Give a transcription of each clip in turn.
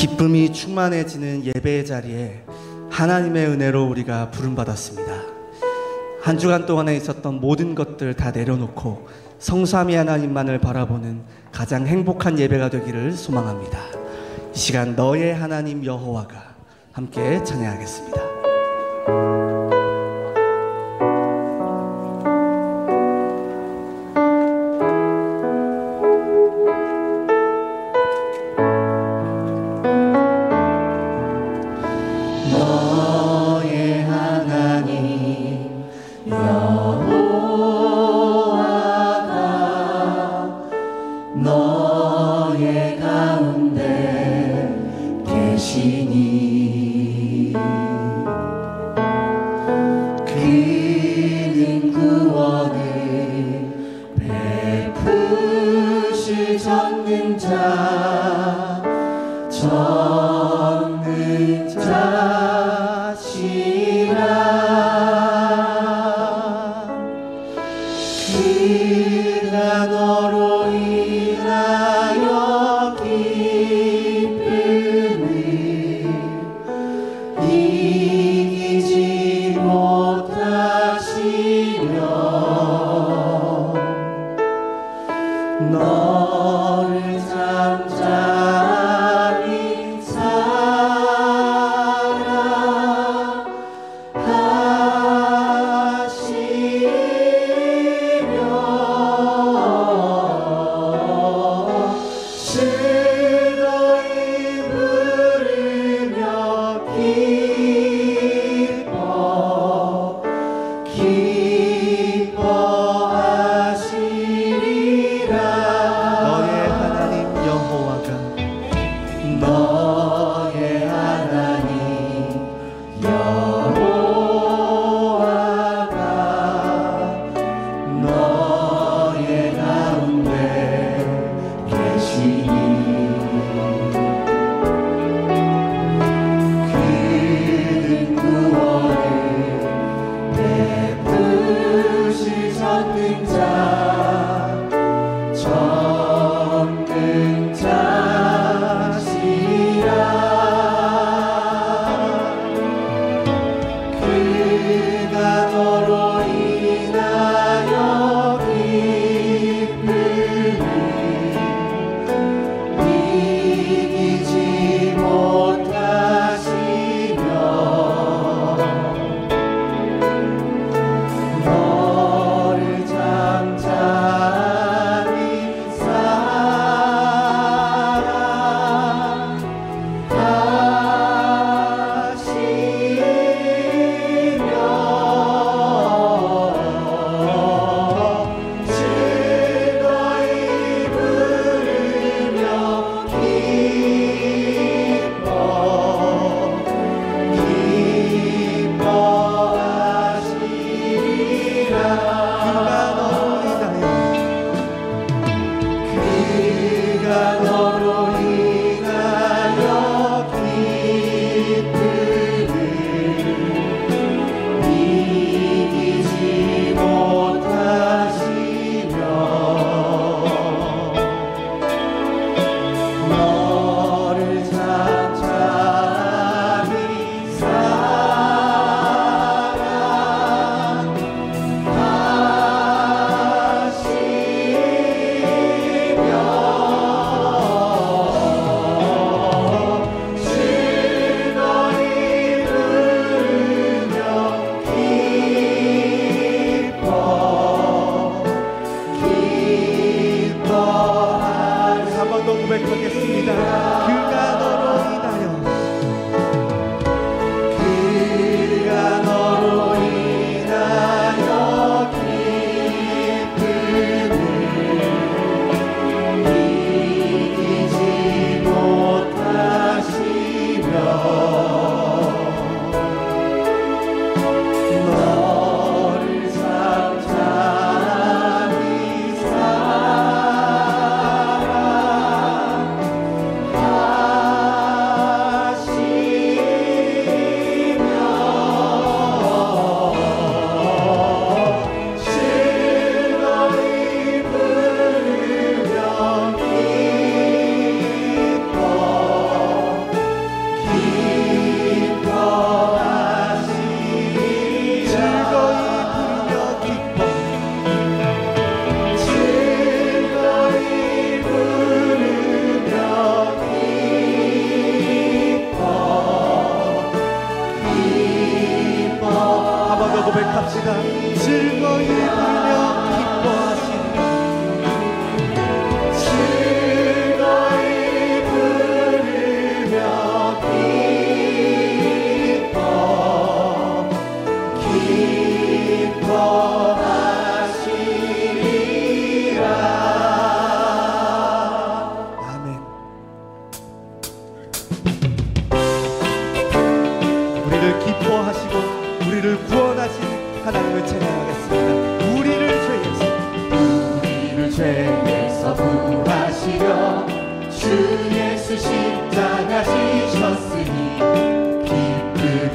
기쁨이 충만해지는 예배의 자리에 하나님의 은혜로 우리가 부름받았습니다. 한 주간 동안에 있었던 모든 것들 다 내려놓고 성삼위 하나님만을 바라보는 가장 행복한 예배가 되기를 소망합니다. 이 시간 너의 하나님 여호와가 함께 찬양하겠습니다. 너의 가운데 계시니 그는 구원을 베푸실 전능자시라. 그가 너로 인하여 기쁨을 이기지 못하시며 너를 잠잠히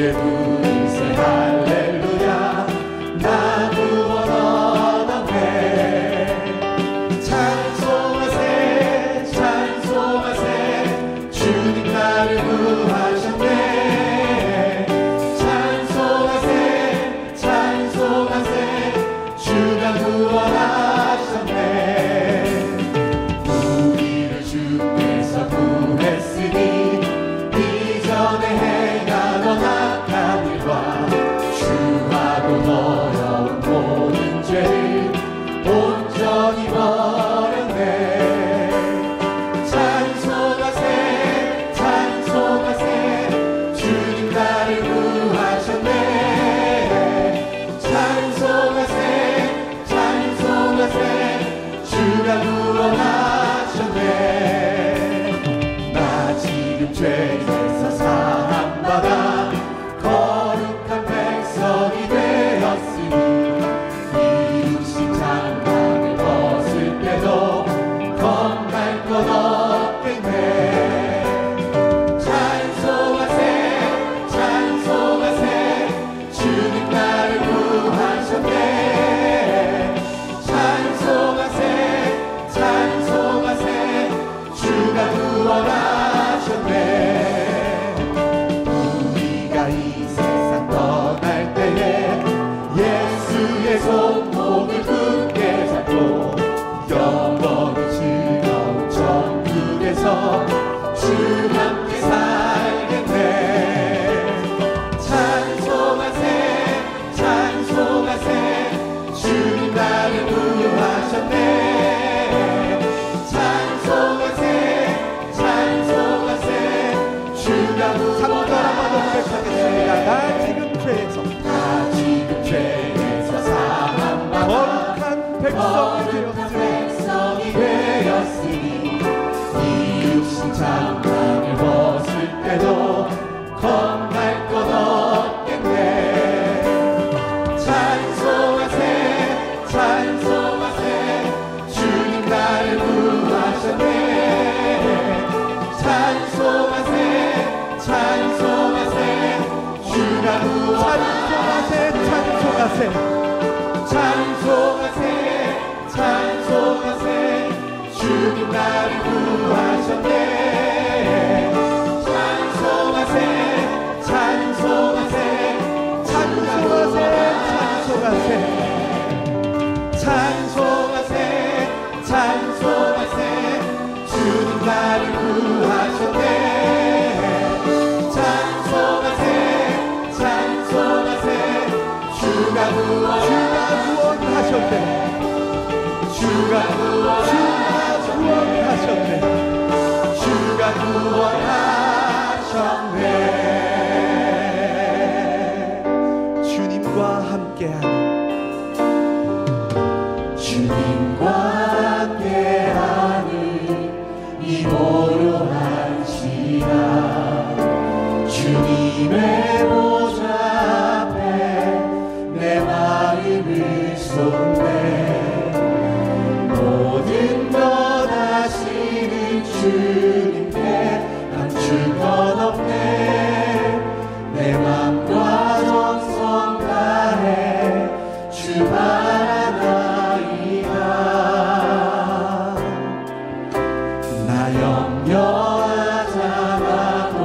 주께 부르세 할렐루야 나 구원 얻었네. 찬송하세 찬송하세 주님 나를 구하셨네. 찬송하세 찬송하세 주가 구원하셨네. 우리를 주께서 구했으니 이전에 행하던 악한 일과 주하고 어려운 모든 죄를 온전히 버렸네. 찬송하세 찬송하세 주님 나를 구하셨네. 찬송하세 찬송하세 주가 구원하셨네. 나 지금 죄에서 사함받아 거룩한 백성이 되었으니 이루신 장막을 벗을 때도 겁날 것 없겠네. 찬송하세 찬송하세 주님 나를 구하셨네. 찬송하세 찬송하세 주가 구원하셨네. 우리가 이 세상 떠날 때에 예수의 손목을 굳게 잡고 영원히 즐거운 천국에서 주 함께 살겠네. 찬송하세 찬송하세 주님 나를 구하셨네. 찬송하세 찬송하세 주가 고백하겠습니다. 나 지금 죄에서 거룩한 백성이 되었으니 이루신 장막을 벗을 때도 겁날 것 없겠네. 찬송하세 찬송하세 주님 나를 구하셨네. 찬송하세 찬송하세 주가 구원하셨네. 찬송하세 찬송하세 찬송하세 주님 나를 구하셨네. 찬송하세 찬송하세 찬송하세 찬송하세 찬송하세 주님 나를 구하셨네. 찬송하세 찬송하세 주가 구원하셨네. 주가 구원하셨네. 주가 구원하셨네. 주님과 함께하는 주님과 함께하는 이 고요한 시간 주님의 보좌 앞에 내 마음을 쏟네. 모든 것 아시는 주님께 감출 것 없네. 내 맘과 정성 다해 주 바라나이다. 나 염려하지 않아도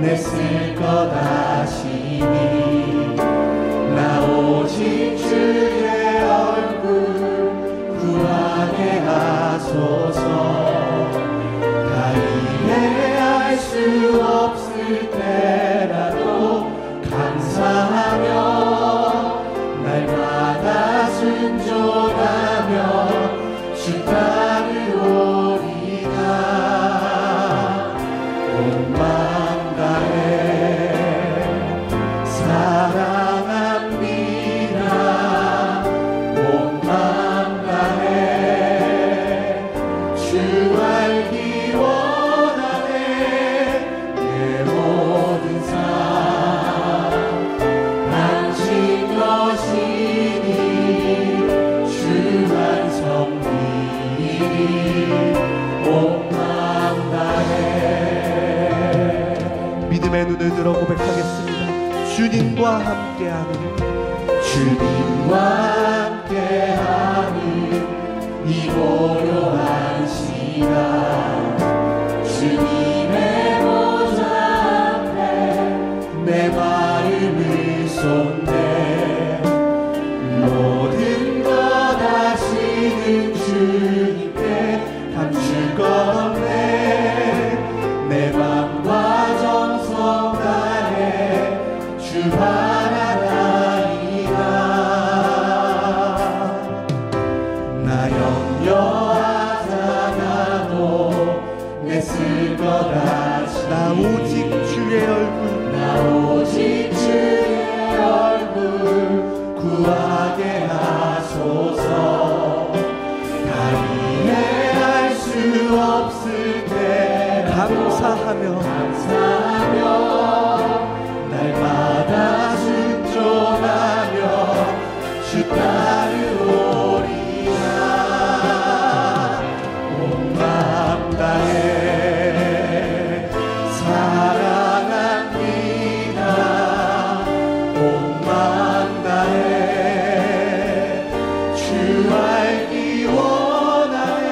내 쓸 것 아시니 나 오직 주의 얼굴 구하게 하소서. 다 이해할 수 없을 때라도 감사하며 날마다 순종하며 주 따르오리다. 온 마음 다해 사랑합니다. 온 마음 다해 주 알기 원하네. 내 모든 삶 당신 것이니 주 완성 비리 온 마음 다해. 믿음의 눈을 들어 고백하겠습니다. 주님과 함께하는 이 고요한 시간 주님의 보좌 앞에 내 마음을 쏟네. 모든 것 아시는 주님께 감출 것 없네. 내 맘과 정성 다해 주 바라나이다. 나 염려하잖아도 냈을 것 같이 나 오직 주의 얼굴 구하게 하소서. 다 이해할 수 없을 때 감사하며 날마다 순종하며 주 따르오리라. 온 마음 다해 사랑합니다. 온 마음 다해 주 알기 원하네.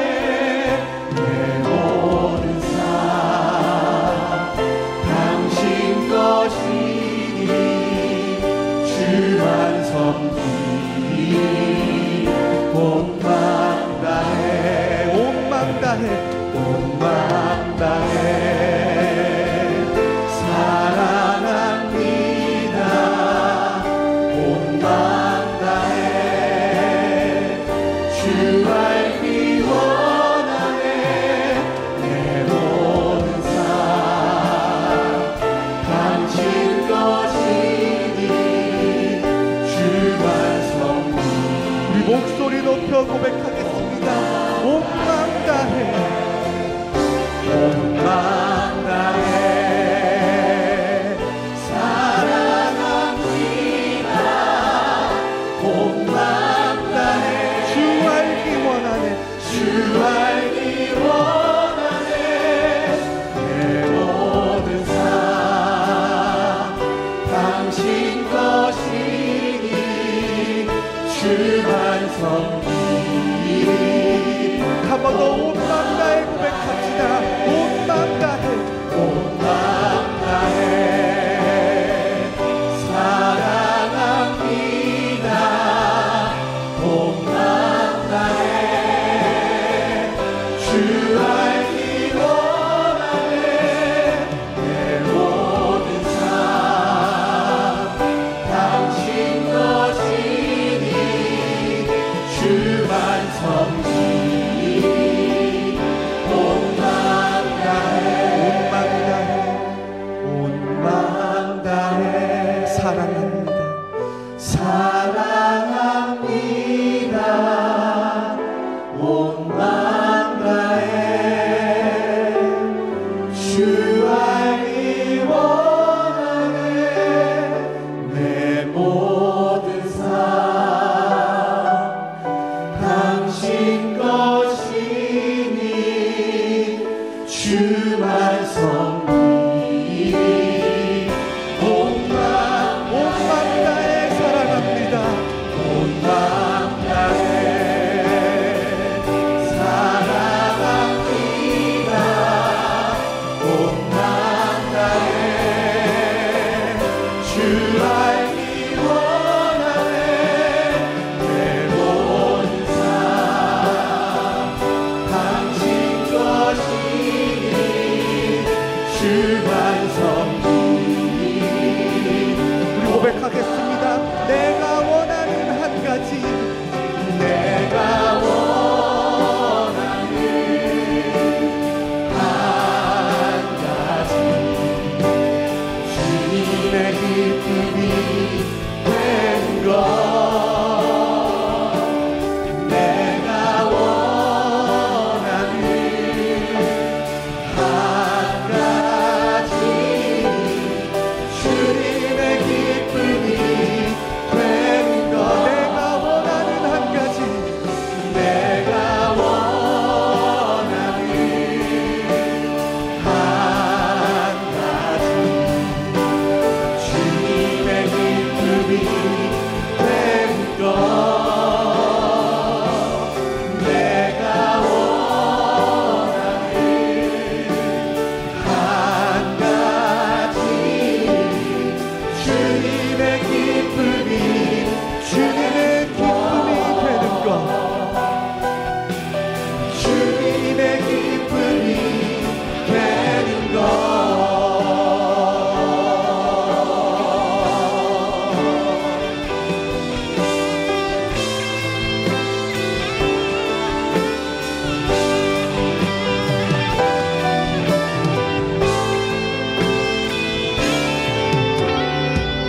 내 모든 삶 당신 것이니 주만 섬기니. 온 마음 다해 온 마음 다해 온 마음 다해 사랑합니다. 온 마음 다해 주 알기 원하네. 내 모든 삶 당신 것이니 주만 섬기니. 우리 목소리 높여 고백하겠습니다. 온 마음 다해 온 마음 다해 사랑합니다. 온 마음 다해 주 알기 원하네. 주 알기 원하네. 내 모든 삶 당신 것이니 주만 섬기니. 한 번 더 온 마음 다해 고백합시다. 온 마음 다해 온 마음 다해 사랑합니다. 온 마음 다해 주 알기 원하네. 내 모든 삶 당신 것이니 주만 섬기니. 온 마음 다해 온 마음 다해 사랑합니다. 사랑합니다. 온 마음 다해 주 알기 원하네. 내 모든 삶 당신 것이니 주만 섬기니. 온 마음 다해 사랑합니다. 온 마음 다해 사랑합니다. 온 마음 다해 주 알기 원하네. 내 모든 삶 당신 것이니 주만 섬기니. 우리 고백하겠습니다. 내가 원하는 한 가지 내가 원하는 한 가지 주님의 기쁨이 된 것. 내가 원하는 한 가지 주님의 기쁨이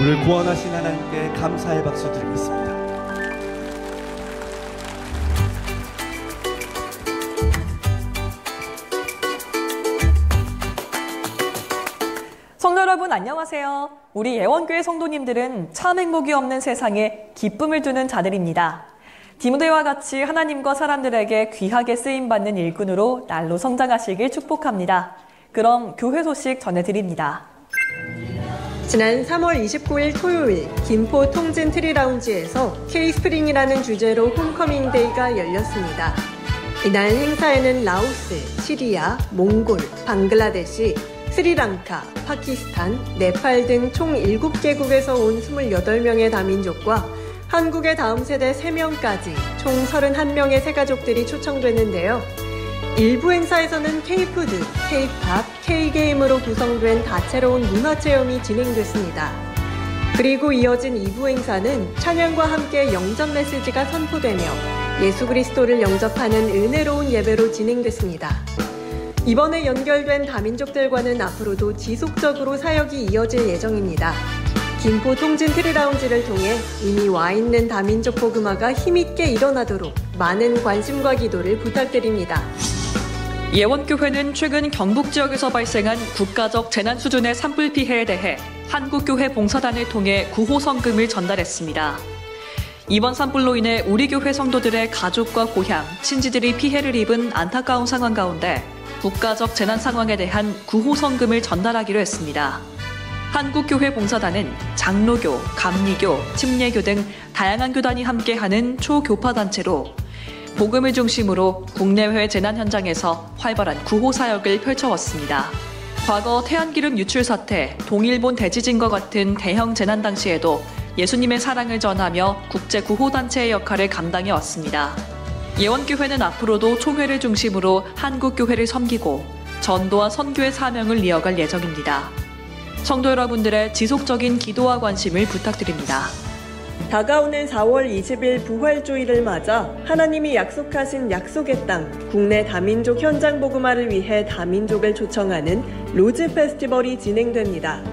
우리를 구원하신 하나님께 감사의 박수 드리겠습니다. 성도 여러분 안녕하세요. 우리 예원교회 성도님들은 참 행복이 없는 세상에 기쁨을 두는 자들입니다. 디모데와 같이 하나님과 사람들에게 귀하게 쓰임받는 일꾼으로 날로 성장하시길 축복합니다. 그럼 교회 소식 전해드립니다. 지난 3월 29일 토요일 김포 통진 트리라운지에서 K-스프링이라는 주제로 홈커밍 데이가 열렸습니다. 이날 행사에는 라오스, 시리아, 몽골, 방글라데시, 스리랑카, 파키스탄, 네팔 등 총 7개국에서 온 28명의 다민족과 한국의 다음 세대 3명까지 총 31명의 새가족들이 초청됐는데요. 일부 행사에서는 K-푸드, K-팝, K-게임으로 구성된 다채로운 문화체험이 진행됐습니다. 그리고 이어진 2부 행사는 찬양과 함께 영접 메시지가 선포되며 예수 그리스도를 영접하는 은혜로운 예배로 진행됐습니다. 이번에 연결된 다민족들과는 앞으로도 지속적으로 사역이 이어질 예정입니다. 김포 통진 트리라운지를 통해 이미 와 있는 다민족 복음화가 힘있게 일어나도록 많은 관심과 기도를 부탁드립니다. 예원교회는 최근 경북 지역에서 발생한 국가적 재난 수준의 산불 피해에 대해 한국교회 봉사단을 통해 구호 성금을 전달했습니다. 이번 산불로 인해 우리 교회 성도들의 가족과 고향, 친지들이 피해를 입은 안타까운 상황 가운데 국가적 재난 상황에 대한 구호 성금을 전달하기로 했습니다. 한국교회 봉사단은 장로교, 감리교, 침례교 등 다양한 교단이 함께하는 초교파단체로 복음을 중심으로 국내외 재난 현장에서 활발한 구호 사역을 펼쳐왔습니다. 과거 태안기름 유출 사태, 동일본 대지진과 같은 대형 재난 당시에도 예수님의 사랑을 전하며 국제구호단체의 역할을 감당해 왔습니다. 예원교회는 앞으로도 총회를 중심으로 한국교회를 섬기고 전도와 선교의 사명을 이어갈 예정입니다. 성도 여러분들의 지속적인 기도와 관심을 부탁드립니다. 다가오는 4월 20일 부활주일을 맞아 하나님이 약속하신 약속의 땅 국내 다민족 현장 복음화를 위해 다민족을 초청하는 로즈 페스티벌이 진행됩니다.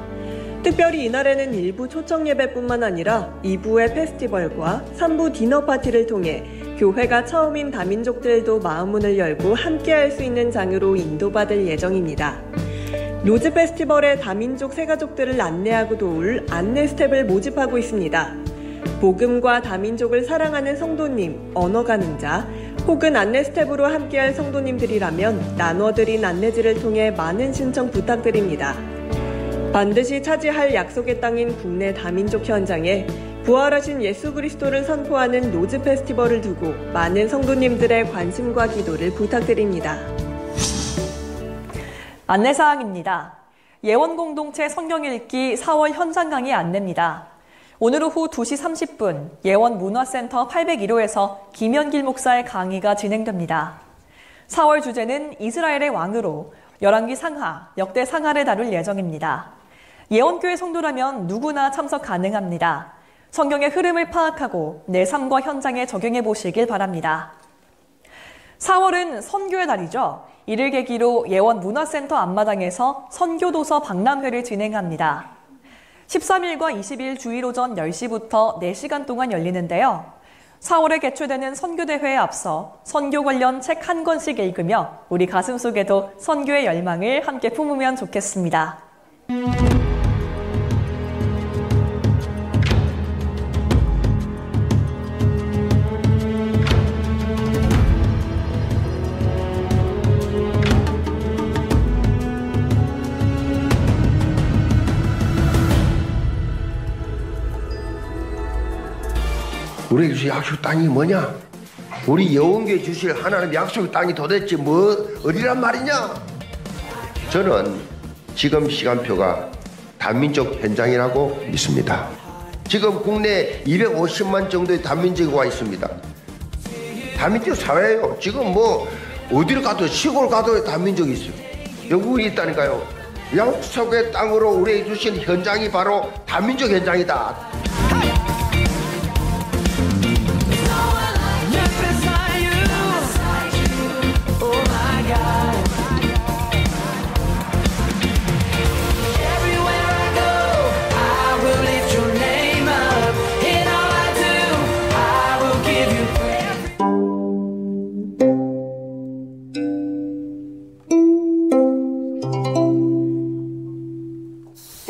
특별히 이날에는 일부 초청 예배뿐만 아니라 2부의 페스티벌과 3부 디너 파티를 통해 교회가 처음인 다민족들도 마음문을 열고 함께할 수 있는 장으로 인도받을 예정입니다. 로즈 페스티벌에 다민족 새가족들을 안내하고 도울 안내 스텝을 모집하고 있습니다. 복음과 다민족을 사랑하는 성도님, 언어 가능자, 혹은 안내 스텝으로 함께할 성도님들이라면 나눠드린 안내지를 통해 많은 신청 부탁드립니다. 반드시 차지할 약속의 땅인 국내 다민족 현장에 부활하신 예수 그리스도를 선포하는 로즈 페스티벌을 두고 많은 성도님들의 관심과 기도를 부탁드립니다. 안내사항입니다. 예원공동체 성경 읽기 4월 현장 강의 안내입니다. 오늘 오후 2시 30분 예원문화센터 801호에서 김현길 목사의 강의가 진행됩니다. 4월 주제는 이스라엘의 왕으로 열왕기 상하, 역대 상하를 다룰 예정입니다. 예원교회 성도라면 누구나 참석 가능합니다. 성경의 흐름을 파악하고 내 삶과 현장에 적용해 보시길 바랍니다. 4월은 선교의 달이죠. 이를 계기로 예원문화센터 앞마당에서 선교도서 박람회를 진행합니다. 13일과 20일 주일 오전 10시부터 4시간 동안 열리는데요. 4월에 개최되는 선교대회에 앞서 선교 관련 책 한 권씩 읽으며 우리 가슴 속에도 선교의 열망을 함께 품으면 좋겠습니다. 우리에게 주신 약속 땅이 뭐냐? 우리 예원교회 주실 하나님 약속 땅이 도대체 어디란 말이냐? 저는 지금 시간표가 다민족 현장이라고 믿습니다. 지금 국내 250만 정도의 다민족이 와 있습니다. 다민족 사회예요. 지금 어디를 가도 시골 가도 다민족이 있어요. 영국이 있다니까요. 약속의 땅으로 우리에게 주신 현장이 바로 다민족 현장이다.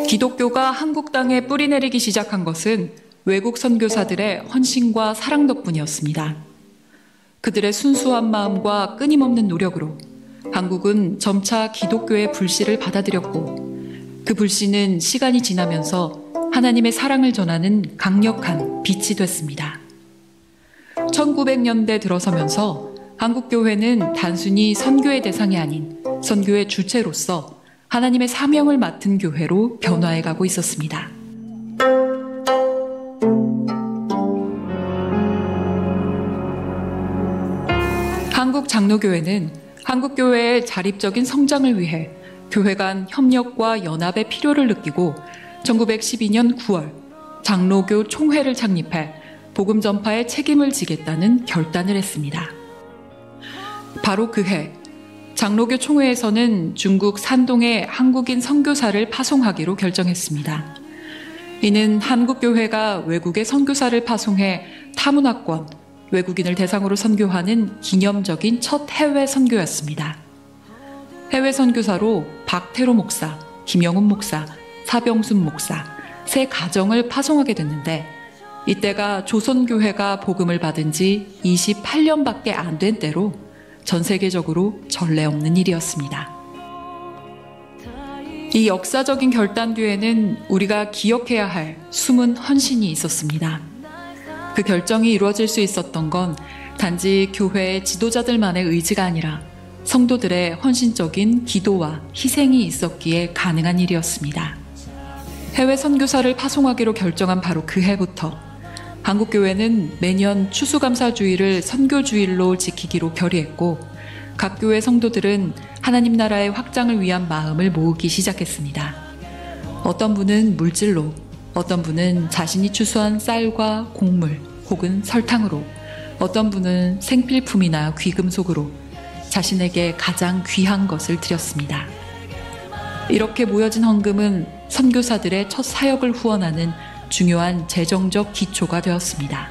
기독교가 한국 땅에 뿌리내리기 시작한 것은 외국 선교사들의 헌신과 사랑 덕분이었습니다. 그들의 순수한 마음과 끊임없는 노력으로 한국은 점차 기독교의 불씨를 받아들였고, 그 불씨는 시간이 지나면서 하나님의 사랑을 전하는 강력한 빛이 됐습니다. 1900년대 들어서면서 한국교회는 단순히 선교의 대상이 아닌 선교의 주체로서 하나님의 사명을 맡은 교회로 변화해가고 있었습니다. 한국장로교회는 한국교회의 자립적인 성장을 위해 교회 간 협력과 연합의 필요를 느끼고 1912년 9월 장로교 총회를 창립해 복음 전파에 책임을 지겠다는 결단을 했습니다. 바로 그해 장로교 총회에서는 중국 산동에 한국인 선교사를 파송하기로 결정했습니다. 이는 한국교회가 외국에 선교사를 파송해 타문화권, 외국인을 대상으로 선교하는 기념적인 첫 해외 선교였습니다. 해외 선교사로 박태로 목사, 김영훈 목사, 사병순 목사, 세 가정을 파송하게 됐는데, 이때가 조선교회가 복음을 받은 지 28년밖에 안 된 때로 전 세계적으로 전례 없는 일이었습니다. 이 역사적인 결단 뒤에는 우리가 기억해야 할 숨은 헌신이 있었습니다. 그 결정이 이루어질 수 있었던 건 단지 교회의 지도자들만의 의지가 아니라 성도들의 헌신적인 기도와 희생이 있었기에 가능한 일이었습니다. 해외 선교사를 파송하기로 결정한 바로 그 해부터 한국교회는 매년 추수감사주일을 선교주일로 지키기로 결의했고, 각 교회 성도들은 하나님 나라의 확장을 위한 마음을 모으기 시작했습니다. 어떤 분은 물질로, 어떤 분은 자신이 추수한 쌀과 곡물 혹은 설탕으로, 어떤 분은 생필품이나 귀금속으로 자신에게 가장 귀한 것을 드렸습니다. 이렇게 모여진 헌금은 선교사들의 첫 사역을 후원하는 중요한 재정적 기초가 되었습니다.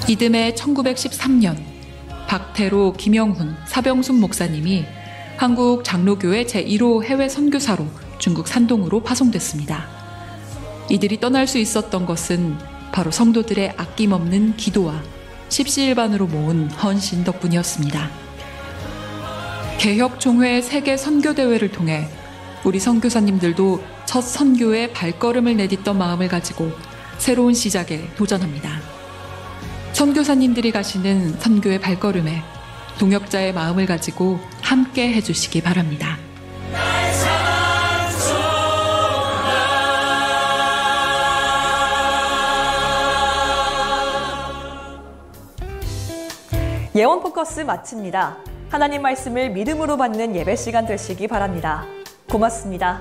이듬해 1913년 박태로, 김영훈, 사병순 목사님이 한국 장로교회 제1호 해외 선교사로 중국 산동으로 파송됐습니다. 이들이 떠날 수 있었던 것은 바로 성도들의 아낌없는 기도와 십시일반으로 모은 헌신 덕분이었습니다. 개혁종회 세계 선교대회를 통해 우리 선교사님들도 첫 선교의 발걸음을 내딛던 마음을 가지고 새로운 시작에 도전합니다. 선교사님들이 가시는 선교의 발걸음에 동역자의 마음을 가지고 함께 해주시기 바랍니다. 예원 포커스 마칩니다. 하나님 말씀을 믿음으로 받는 예배 시간 되시기 바랍니다. 고맙습니다.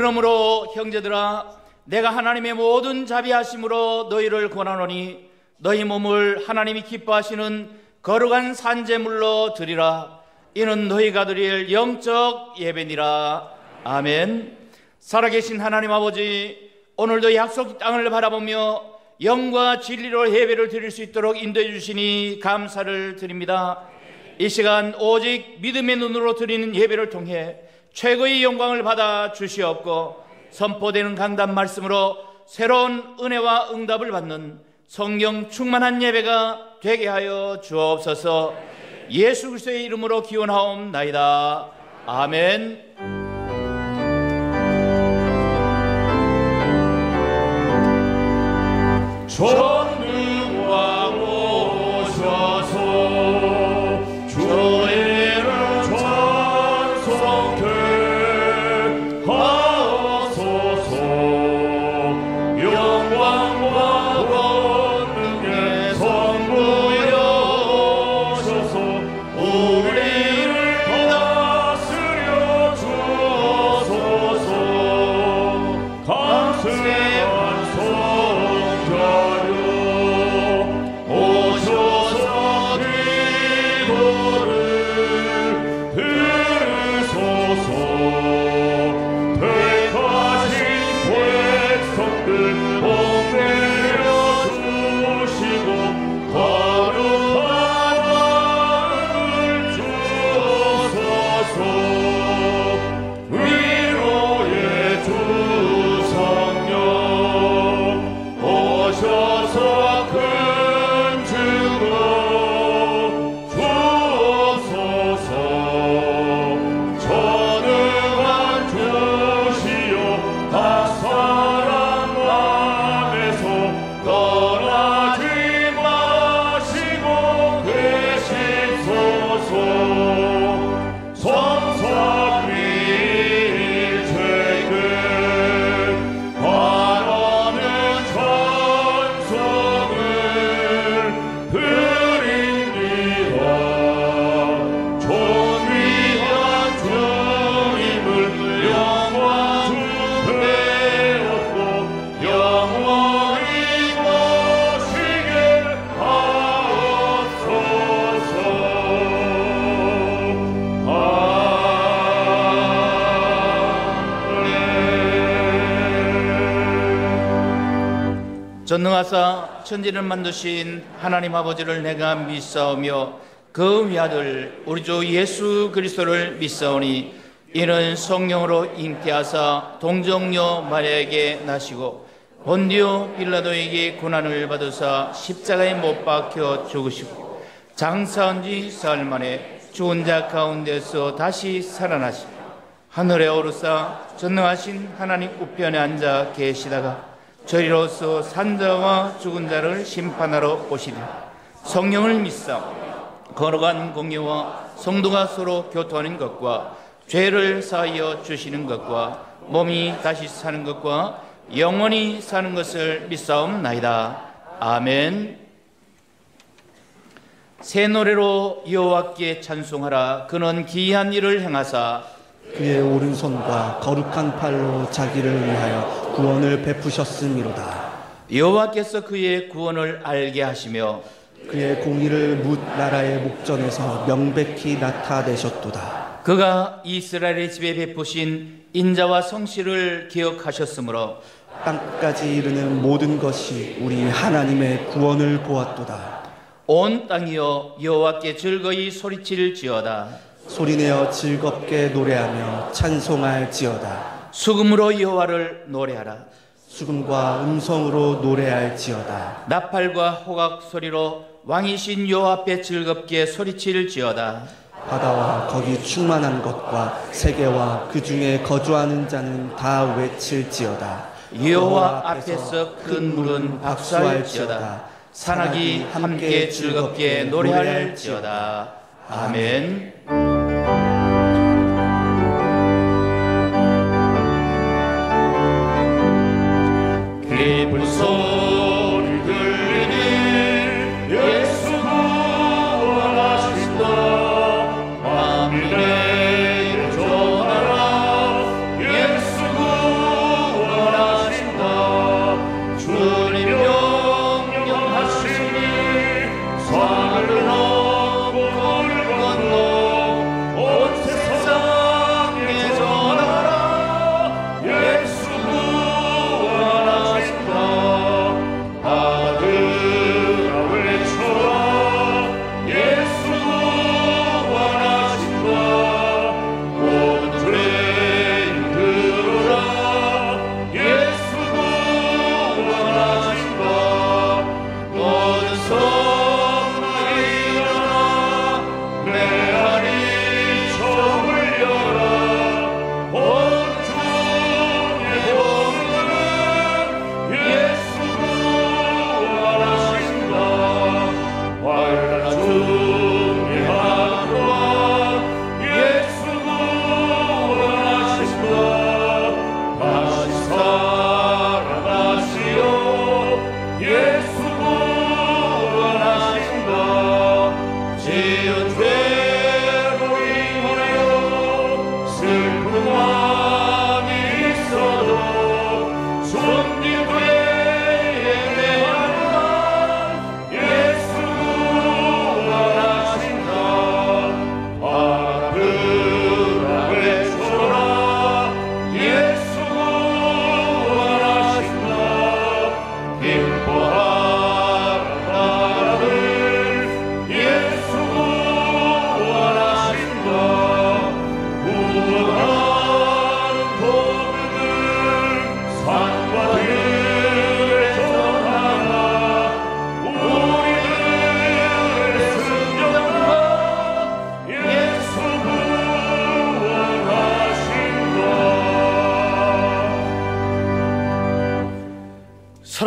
그러므로 형제들아, 내가 하나님의 모든 자비하심으로 너희를 권하노니 너희 몸을 하나님이 기뻐하시는 거룩한 산제물로 드리라. 이는 너희가 드릴 영적 예배니라. 아멘. 살아계신 하나님 아버지, 오늘도 약속 땅을 바라보며 영과 진리로 예배를 드릴 수 있도록 인도해 주시니 감사를 드립니다. 이 시간 오직 믿음의 눈으로 드리는 예배를 통해 최고의 영광을 받아 주시옵고, 선포되는 강단 말씀으로 새로운 은혜와 응답을 받는 성령 충만한 예배가 되게 하여 주옵소서. 예수 그리스도의 이름으로 기원하옵나이다. 아멘. 전능왕 오셔서 주의 이름 찬송케 하소서. 영광과 권능의 선부여 오셔서 우리를 다스려 주옵소서. 강세한 성자여 오셔서 기도를 들으소서. 택하신 백성들 복내려 주시고 거룩한 마음을 주소서. 위로의 주 성령 오셔서 큰 증거 주옵소서. 전능한 주시여 각 사람 안에서 떠나지 마시고 계시소서. 성삼위일체끝 바라는 찬송을 드립니다. 존귀한 주님을 영광 주되었고 영원히 모시게 하옵소서. 아멘. 전능하사 천지를 만드신 하나님 아버지를 내가 믿사오며 그 외아들 우리 주 예수 그리스도를 믿사오니, 이는 성령으로 잉태하사 동정녀 마리아에게 나시고 본디오 빌라도에게 고난을 받으사 십자가에 못 박혀 죽으시고 장사한 지 사흘 만에 죽은 자 가운데서 다시 살아나시고 하늘에 오르사 전능하신 하나님 우편에 앉아 계시다가 저리로서 산자와 죽은 자를 심판하러 오시리라. 성령을 믿사오며 거룩한 공의와 성도가 서로 교통하는 것과 죄를 사하여 주시는 것과 몸이 다시 사는 것과 영원히 사는 것을 믿사옵나이다. 아멘. 새 노래로 여호와께 찬송하라. 그는 기이한 일을 행하사 그의 오른손과 거룩한 팔로 자기를 위하여 구원을 베푸셨음이로다. 여호와께서 그의 구원을 알게 하시며 그의 공의를 뭇 나라의 목전에서 명백히 나타내셨도다. 그가 이스라엘의 집에 베푸신 인자와 성실을 기억하셨으므로 땅끝까지 이르는 모든 것이 우리 하나님의 구원을 보았도다. 온 땅이여 여호와께 즐거이 소리칠지어다. 소리내어 즐겁게 노래하며 찬송할지어다. 수금으로 여호와를 노래하라. 수금과 음성으로 노래할지어다. 나팔과 호각 소리로 왕이신 여호와 앞에 즐겁게 소리칠지어다. 바다와 거기 충만한 것과 세계와 그 중에 거주하는 자는 다 외칠지어다. 여호와 앞에서 큰 물은 박수할지어다. 산악이 함께 즐겁게 노래할지어다. 아멘. 기쁜 소리 들리니 예수 구원하신다. 만민의 전하라 예수 구원하신다.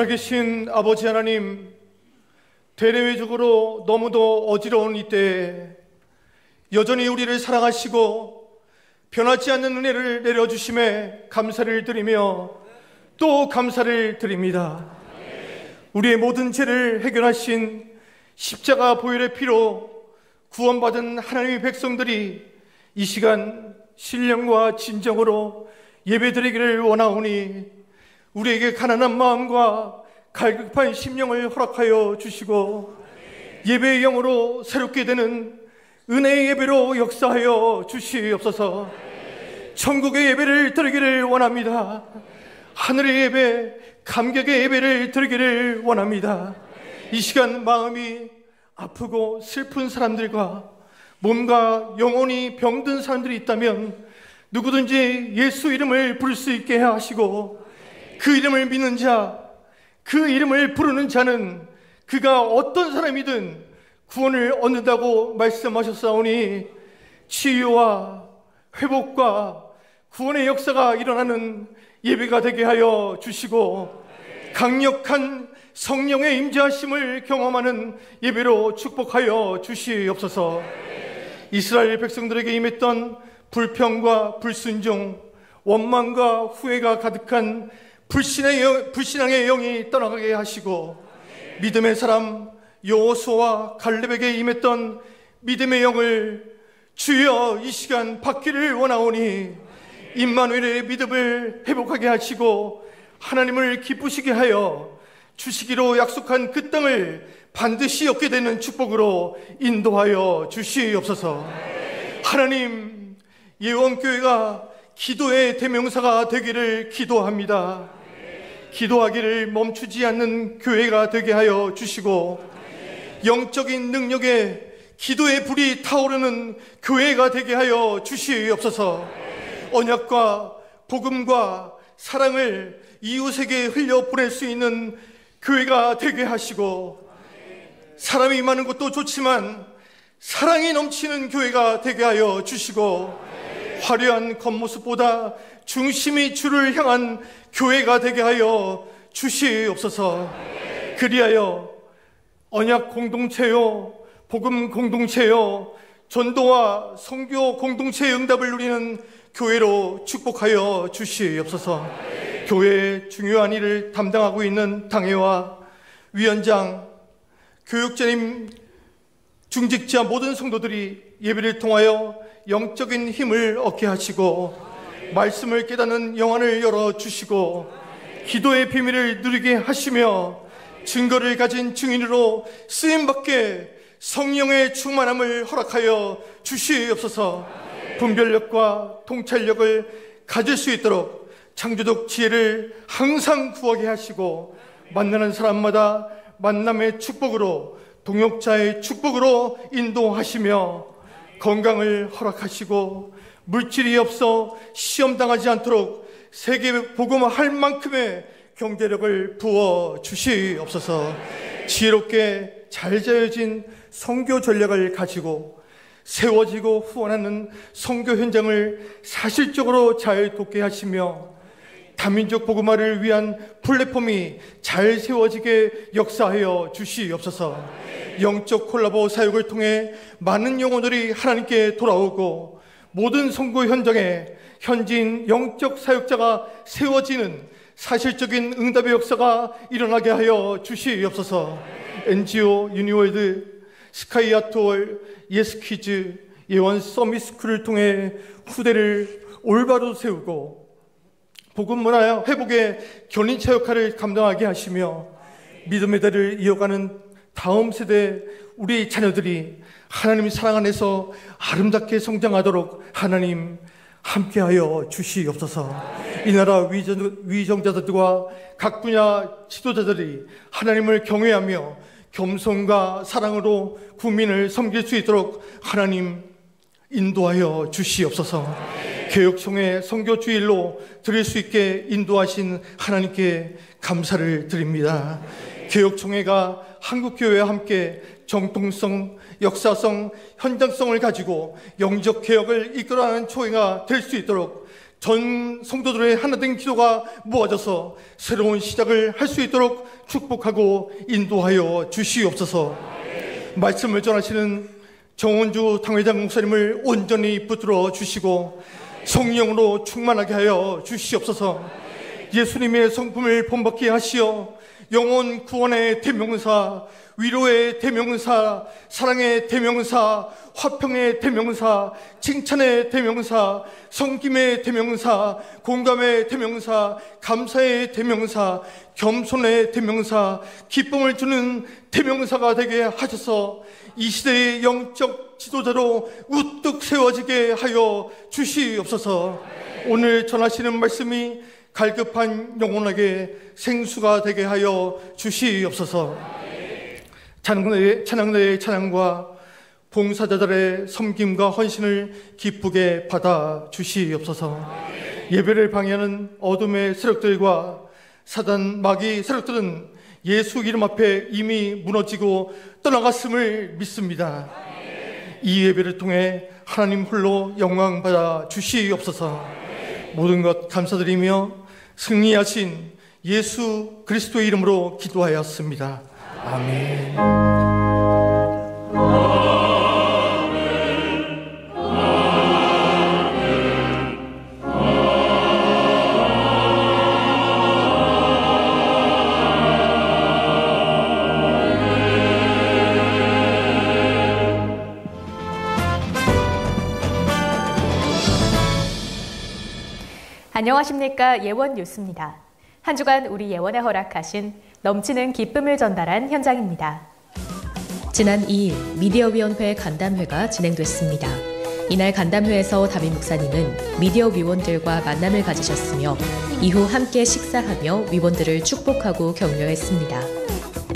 살아계신 아버지 하나님, 대내외적으로 너무도 어지러운 이때에 여전히 우리를 사랑하시고 변하지 않는 은혜를 내려주심에 감사를 드리며 또 감사를 드립니다. 우리의 모든 죄를 해결하신 십자가 보혈의 피로 구원받은 하나님의 백성들이 이 시간 신령과 진정으로 예배드리기를 원하오니 우리에게 가난한 마음과 갈급한 심령을 허락하여 주시고 예배의 영으로 새롭게 되는 은혜의 예배로 역사하여 주시옵소서. 천국의 예배를 드리기를 원합니다. 하늘의 예배, 감격의 예배를 드리기를 원합니다. 이 시간 마음이 아프고 슬픈 사람들과 몸과 영혼이 병든 사람들이 있다면 누구든지 예수 이름을 부를 수 있게 하시고 그 이름을 믿는 자, 그 이름을 부르는 자는 그가 어떤 사람이든 구원을 얻는다고 말씀하셨사오니 치유와 회복과 구원의 역사가 일어나는 예배가 되게 하여 주시고 강력한 성령의 임재하심을 경험하는 예배로 축복하여 주시옵소서. 이스라엘 백성들에게 임했던 불평과 불순종, 원망과 후회가 가득한 불신앙의 영이 떠나가게 하시고 믿음의 사람 여호수아와 갈렙에게 임했던 믿음의 영을 주여 이 시간 받기를 원하오니 임마누엘의 믿음을 회복하게 하시고 하나님을 기쁘시게 하여 주시기로 약속한 그 땅을 반드시 얻게 되는 축복으로 인도하여 주시옵소서. 하나님, 예원교회가 기도의 대명사가 되기를 기도합니다. 기도하기를 멈추지 않는 교회가 되게 하여 주시고 영적인 능력에 기도의 불이 타오르는 교회가 되게 하여 주시옵소서. 언약과 복음과 사랑을 이웃에게 흘려보낼 수 있는 교회가 되게 하시고 사람이 많은 것도 좋지만 사랑이 넘치는 교회가 되게 하여 주시고 화려한 겉모습보다 중심이 주를 향한 교회가 되게 하여 주시옵소서. 그리하여 언약 공동체요, 복음 공동체요, 전도와 선교 공동체의 응답을 누리는 교회로 축복하여 주시옵소서. 교회의 중요한 일을 담당하고 있는 당회와 위원장, 교육자님, 중직자 모든 성도들이 예배를 통하여 영적인 힘을 얻게 하시고 말씀을 깨닫는 영안을 열어주시고 기도의 비밀을 누리게 하시며 증거를 가진 증인으로 쓰임받게 성령의 충만함을 허락하여 주시옵소서. 분별력과 통찰력을 가질 수 있도록 창조적 지혜를 항상 구하게 하시고 만나는 사람마다 만남의 축복으로 동역자의 축복으로 인도하시며 건강을 허락하시고 물질이 없어 시험당하지 않도록 세계 복음할 만큼의 경제력을 부어 주시옵소서. 지혜롭게 잘 짜여진 선교 전략을 가지고 세워지고 후원하는 선교 현장을 사실적으로 잘 돕게 하시며 다민족 복음화를 위한 플랫폼이 잘 세워지게 역사하여 주시옵소서. 영적 콜라보 사역을 통해 많은 영혼들이 하나님께 돌아오고 모든 선교 현장에 현지인 영적 사역자가 세워지는 사실적인 응답의 역사가 일어나게 하여 주시옵소서. NGO, 유니월드, 스카이아트월, 예스키즈, 예원 서밋스쿨을 통해 후대를 올바로 세우고 복음 문화 회복의 견인차 역할을 감당하게 하시며 믿음의 대를 이어가는 다음 세대 우리 자녀들이 하나님 사랑 안에서 아름답게 성장하도록 하나님 함께하여 주시옵소서. 이 나라 위정자들과 각 분야 지도자들이 하나님을 경외하며 겸손과 사랑으로 국민을 섬길 수 있도록 하나님 인도하여 주시옵소서. 개혁총회 선교주일로 드릴 수 있게 인도하신 하나님께 감사를 드립니다. 개혁총회가 한국교회와 함께 정통성, 역사성, 현장성을 가지고 영적 개혁을 이끌어가는 총회가 될 수 있도록 전 성도들의 하나된 기도가 모아져서 새로운 시작을 할 수 있도록 축복하고 인도하여 주시옵소서. 말씀을 전하시는 정원주 당회장 목사님을 온전히 붙들어 주시고 성령으로 충만하게 하여 주시옵소서. 예수님의 성품을 본받게 하시어 영혼 구원의 대명사, 위로의 대명사, 사랑의 대명사, 화평의 대명사, 칭찬의 대명사, 섬김의 대명사, 공감의 대명사, 감사의 대명사, 겸손의 대명사, 기쁨을 주는 대명사가 되게 하셔서 이 시대의 영적 지도자로 우뚝 세워지게 하여 주시옵소서. 오늘 전하시는 말씀이 갈급한 영혼에게 생수가 되게 하여 주시옵소서. 찬양대의 찬양과 봉사자들의 섬김과 헌신을 기쁘게 받아 주시옵소서. 예배를 방해하는 어둠의 세력들과 사단 마귀 세력들은 예수 이름 앞에 이미 무너지고 떠나갔음을 믿습니다. 이 예배를 통해 하나님 홀로 영광 받아 주시옵소서. 모든 것 감사드리며 승리하신 예수 그리스도의 이름으로 기도하였습니다. 아멘. 안녕하십니까. 예원 뉴스입니다. 한 주간 우리 예원에 허락하신 넘치는 기쁨을 전달한 현장입니다. 지난 2일 미디어위원회 간담회가 진행됐습니다. 이날 간담회에서 담임 목사님은 미디어 위원들과 만남을 가지셨으며 이후 함께 식사하며 위원들을 축복하고 격려했습니다.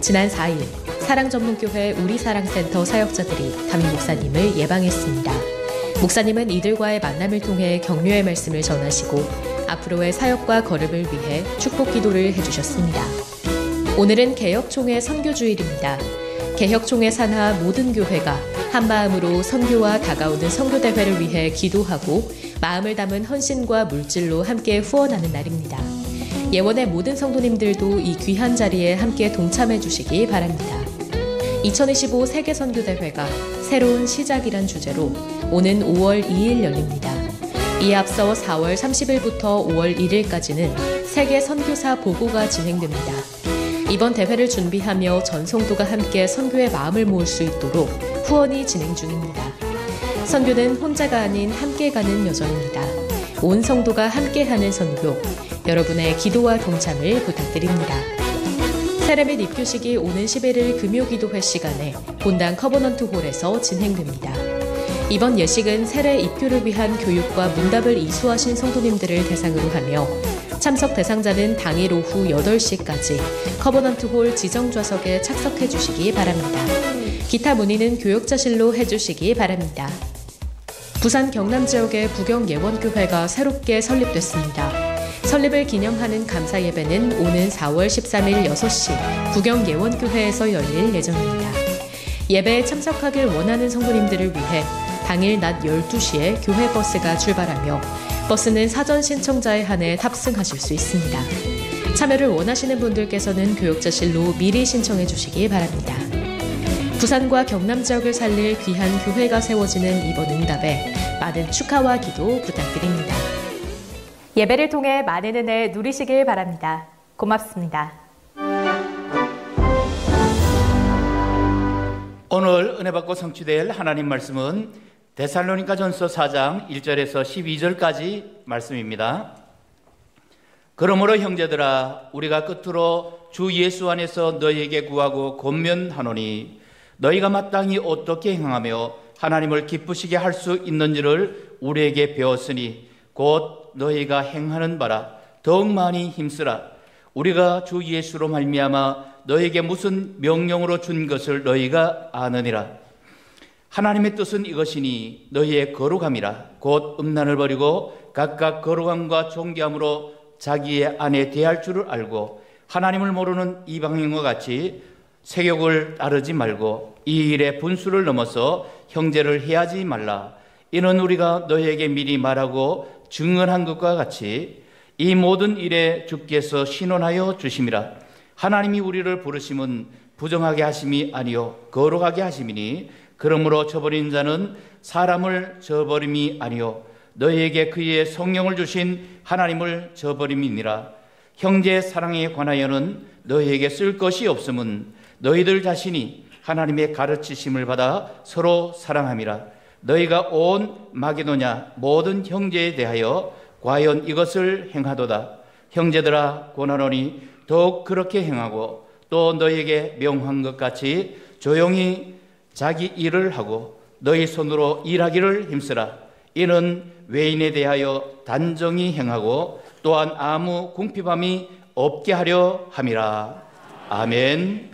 지난 4일 사랑전문교회 우리사랑센터 사역자들이 담임 목사님을 예방했습니다. 목사님은 이들과의 만남을 통해 격려의 말씀을 전하시고 앞으로의 사역과 걸음을 위해 축복 기도를 해주셨습니다. 오늘은 개혁총회 선교주일입니다. 개혁총회 산하 모든 교회가 한마음으로 선교와 다가오는 선교대회를 위해 기도하고 마음을 담은 헌신과 물질로 함께 후원하는 날입니다. 예원의 모든 성도님들도 이 귀한 자리에 함께 동참해 주시기 바랍니다. 2025 세계선교대회가 새로운 시작이란 주제로 오는 5월 2일 열립니다. 이에 앞서 4월 30일부터 5월 1일까지는 세계 선교사 보고가 진행됩니다. 이번 대회를 준비하며 전 성도가 함께 선교의 마음을 모을 수 있도록 후원이 진행 중입니다. 선교는 혼자가 아닌 함께 가는 여정입니다. 온 성도가 함께하는 선교, 여러분의 기도와 동참을 부탁드립니다. 세례 및 입교식이 오는 11일 금요기도회 시간에 본당 커버넌트 홀에서 진행됩니다. 이번 예식은 세례 입교를 위한 교육과 문답을 이수하신 성도님들을 대상으로 하며 참석 대상자는 당일 오후 8시까지 커버넌트 홀 지정 좌석에 착석해 주시기 바랍니다. 기타 문의는 교역자실로 해주시기 바랍니다. 부산 경남 지역의 부경예원교회가 새롭게 설립됐습니다. 설립을 기념하는 감사 예배는 오는 4월 13일 6시 부경예원교회에서 열릴 예정입니다. 예배에 참석하길 원하는 성도님들을 위해 당일 낮 12시에 교회 버스가 출발하며 버스는 사전 신청자에 한해 탑승하실 수 있습니다. 참여를 원하시는 분들께서는 교역자실로 미리 신청해 주시기 바랍니다. 부산과 경남 지역을 살릴 귀한 교회가 세워지는 이번 응답에 많은 축하와 기도 부탁드립니다. 예배를 통해 많은 은혜 누리시길 바랍니다. 고맙습니다. 오늘 은혜 받고 성취될 하나님 말씀은 데살로니가전서 4장 1절에서 12절까지 말씀입니다. 그러므로 형제들아 우리가 끝으로 주 예수 안에서 너희에게 구하고 권면하노니 너희가 마땅히 어떻게 행하며 하나님을 기쁘시게 할 수 있는지를 우리에게 배웠으니 곧 너희가 행하는 바라 더욱 많이 힘쓰라. 우리가 주 예수로 말미암아 너희에게 무슨 명령으로 준 것을 너희가 아느니라. 하나님의 뜻은 이것이니 너희의 거룩함이라. 곧 음란을 버리고 각각 거룩함과 존귀함으로 자기의 안에 대할 줄을 알고 하나님을 모르는 이방인과 같이 세욕을 따르지 말고 이 일의 분수를 넘어서 형제를 해하지 말라. 이는 우리가 너희에게 미리 말하고 증언한 것과 같이 이 모든 일에 주께서 신원하여 주심이라. 하나님이 우리를 부르심은 부정하게 하심이 아니요 거룩하게 하심이니 그러므로 저버린 자는 사람을 저버림이 아니요 너희에게 그의 성령을 주신 하나님을 저버림이니라. 형제 사랑에 관하여는 너희에게 쓸 것이 없음은 너희들 자신이 하나님의 가르치심을 받아 서로 사랑함이라. 너희가 온 마게도냐 모든 형제에 대하여 과연 이것을 행하도다. 형제들아 권하노니 더욱 그렇게 행하고 또 너희에게 명한 것 같이 조용히 자기 일을 하고 너희 손으로 일하기를 힘쓰라. 이는 외인에 대하여 단정히 행하고 또한 아무 궁핍함이 없게 하려 함이라. 아멘.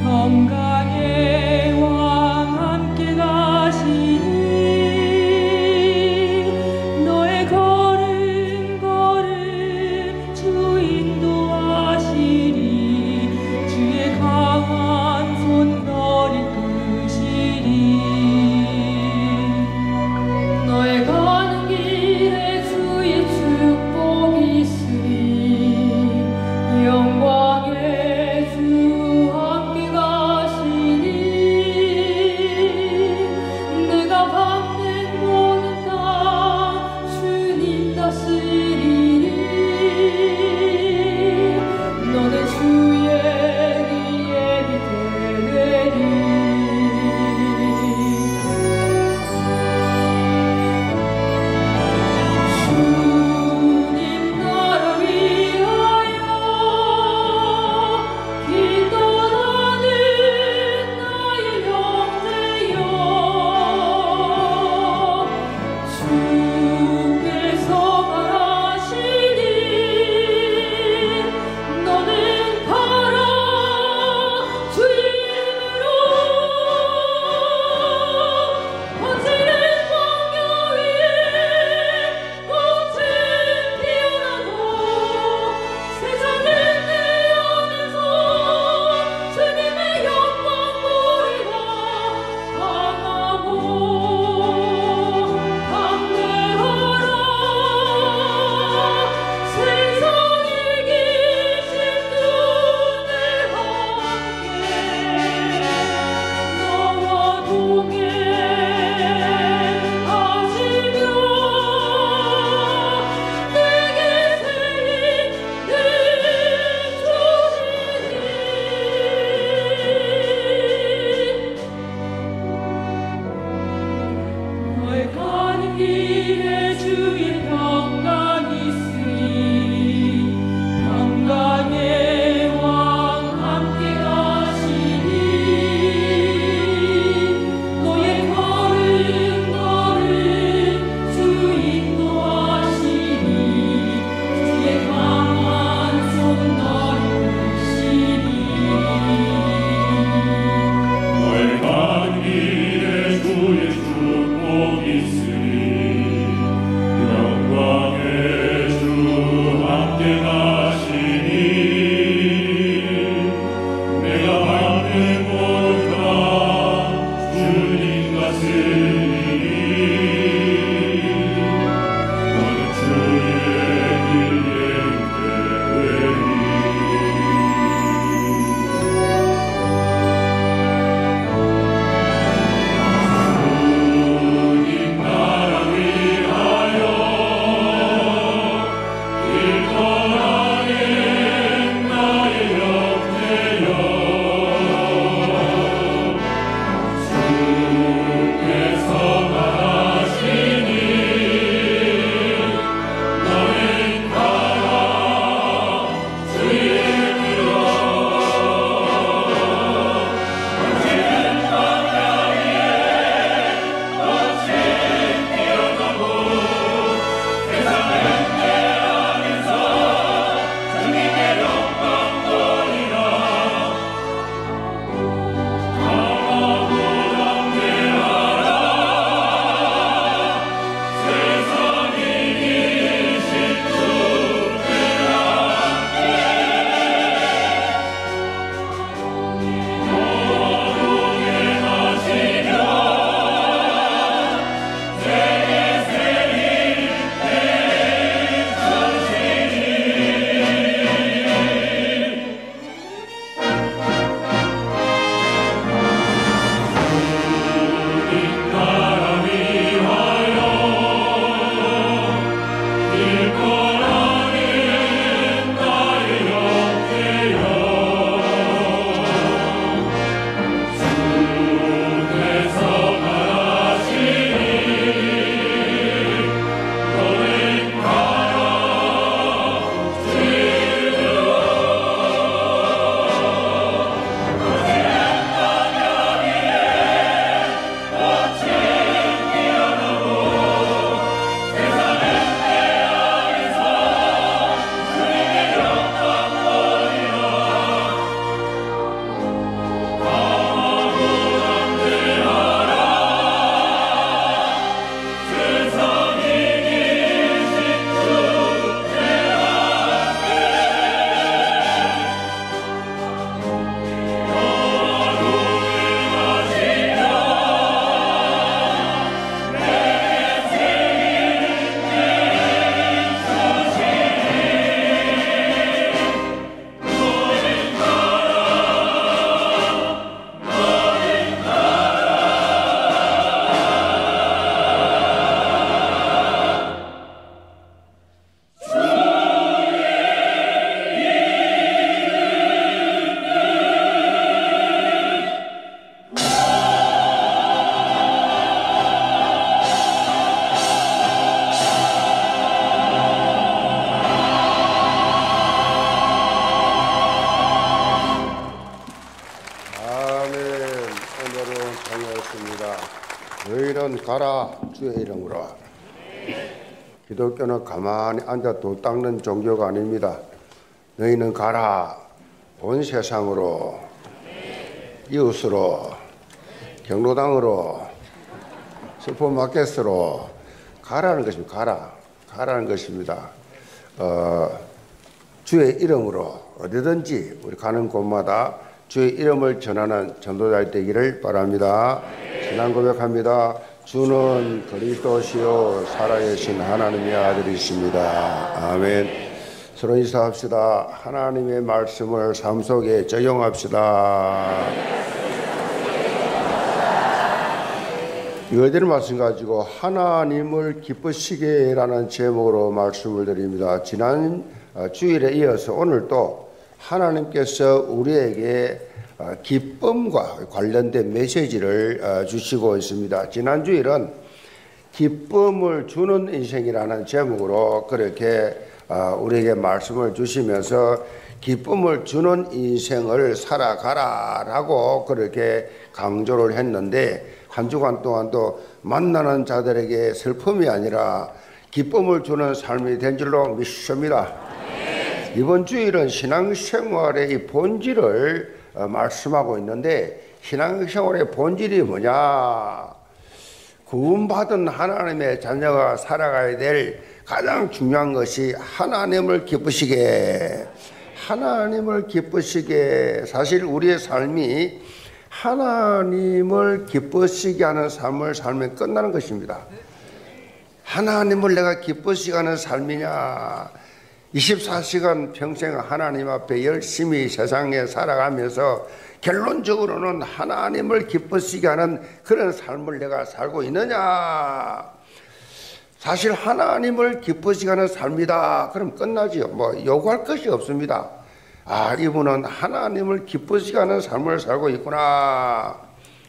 평강의 왕 함께 가시 명령하였습니다. 너희는 가라 주의 이름으로. 기독교는 가만히 앉아 돌 닦는 종교가 아닙니다. 너희는 가라 온 세상으로, 이웃으로, 경로당으로, 슈퍼마켓으로 가라는 것입니다. 가라는 것입니다. 주의 이름으로 어디든지 우리 가는 곳마다 주의 이름을 전하는 전도자들 되기를 바랍니다. 신앙 고백합니다. 주는 그리스도시요 살아계신 하나님의 아들이십니다. 아멘. 서로 인사합시다. 하나님의 말씀을 삶 속에 적용합시다. 이거들 말씀 가지고 하나님을 기쁘시게라는 제목으로 말씀을 드립니다. 지난 주일에 이어서 오늘 또 하나님께서 우리에게 기쁨과 관련된 메시지를 주시고 있습니다. 지난 주일은 기쁨을 주는 인생이라는 제목으로 그렇게 우리에게 말씀을 주시면서 기쁨을 주는 인생을 살아가라라고 그렇게 강조를 했는데, 한 주간 동안도 만나는 자들에게 슬픔이 아니라 기쁨을 주는 삶이 된 줄로 믿습니다. 이번 주일은 신앙생활의 이 본질을 말씀하고 있는데, 신앙생활의 본질이 뭐냐? 구원받은 하나님의 자녀가 살아가야 될 가장 중요한 것이 하나님을 기쁘시게, 하나님을 기쁘시게. 사실 우리의 삶이 하나님을 기쁘시게 하는 삶을 살면 끝나는 것입니다. 하나님을 내가 기쁘시게 하는 삶이냐? 24시간 평생 하나님 앞에 열심히 세상에 살아가면서 결론적으로는 하나님을 기쁘시게 하는 그런 삶을 내가 살고 있느냐? 사실 하나님을 기쁘시게 하는 삶이다 그럼 끝나지요. 요구할 것이 없습니다. 이분은 하나님을 기쁘시게 하는 삶을 살고 있구나.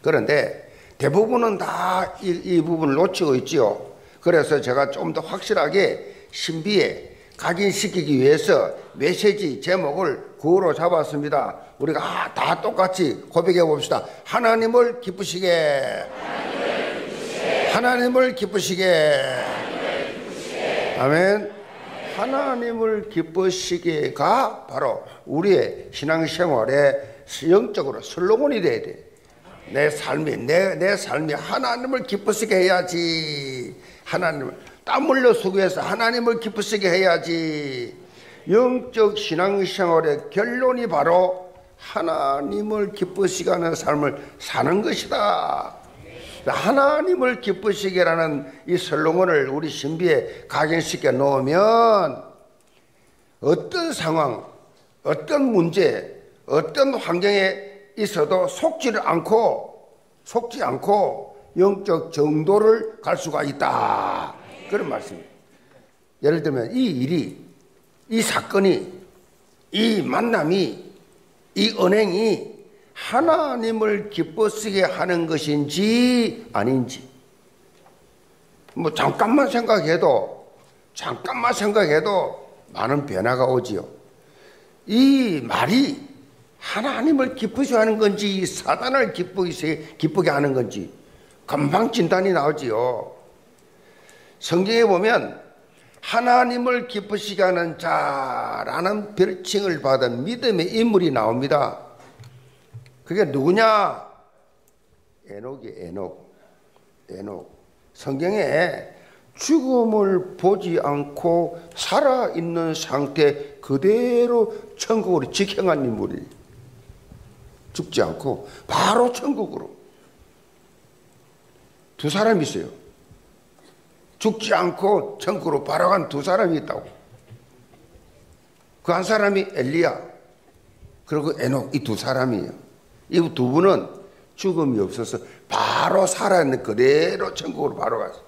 그런데 대부분은 다 이 부분을 놓치고 있지요. 그래서 제가 좀 더 확실하게 신비에 각인시키기 위해서 메시지 제목을 구호로 잡았습니다. 우리가 다 똑같이 고백해 봅시다. 하나님을 기쁘시게, 하나님을 기쁘시게. 아멘. 하나님을 기쁘시게가 바로 우리의 신앙생활의 영적으로 슬로건이 돼야 돼. 내 삶이 하나님을 기쁘시게 해야지. 하나님을 땀 흘려 수고해서 하나님을 기쁘시게 해야지. 영적 신앙생활의 결론이 바로 하나님을 기쁘시게 하는 삶을 사는 것이다. 하나님을 기쁘시게라는 이 슬로건을 우리 신비에 각인시켜 놓으면 어떤 상황, 어떤 문제, 어떤 환경에 있어도 속지 않고 영적 정도를 갈 수가 있다. 그런 말씀입니다. 예를 들면 이 일이, 이 사건이, 이 만남이, 이 은행이 하나님을 기쁘시게 하는 것인지 아닌지 잠깐만 생각해도 많은 변화가 오지요. 이 말이 하나님을 기쁘시게 하는 건지 사단을 기쁘게 하는 건지 금방 진단이 나오지요. 성경에 보면 하나님을 기쁘시게 하는 자라는 별칭을 받은 믿음의 인물이 나옵니다. 그게 누구냐? 에녹. 성경에 죽음을 보지 않고 살아있는 상태 그대로 천국으로 직행한 인물이, 죽지 않고 바로 천국으로. 두 사람이 있어요. 죽지 않고 천국으로 바로 간 두 사람이 있다고. 그 한 사람이 엘리야, 그리고 에녹, 이 두 사람이에요. 이 두 분은 죽음이 없어서 바로 살아있는 그대로 천국으로 바로 갔어.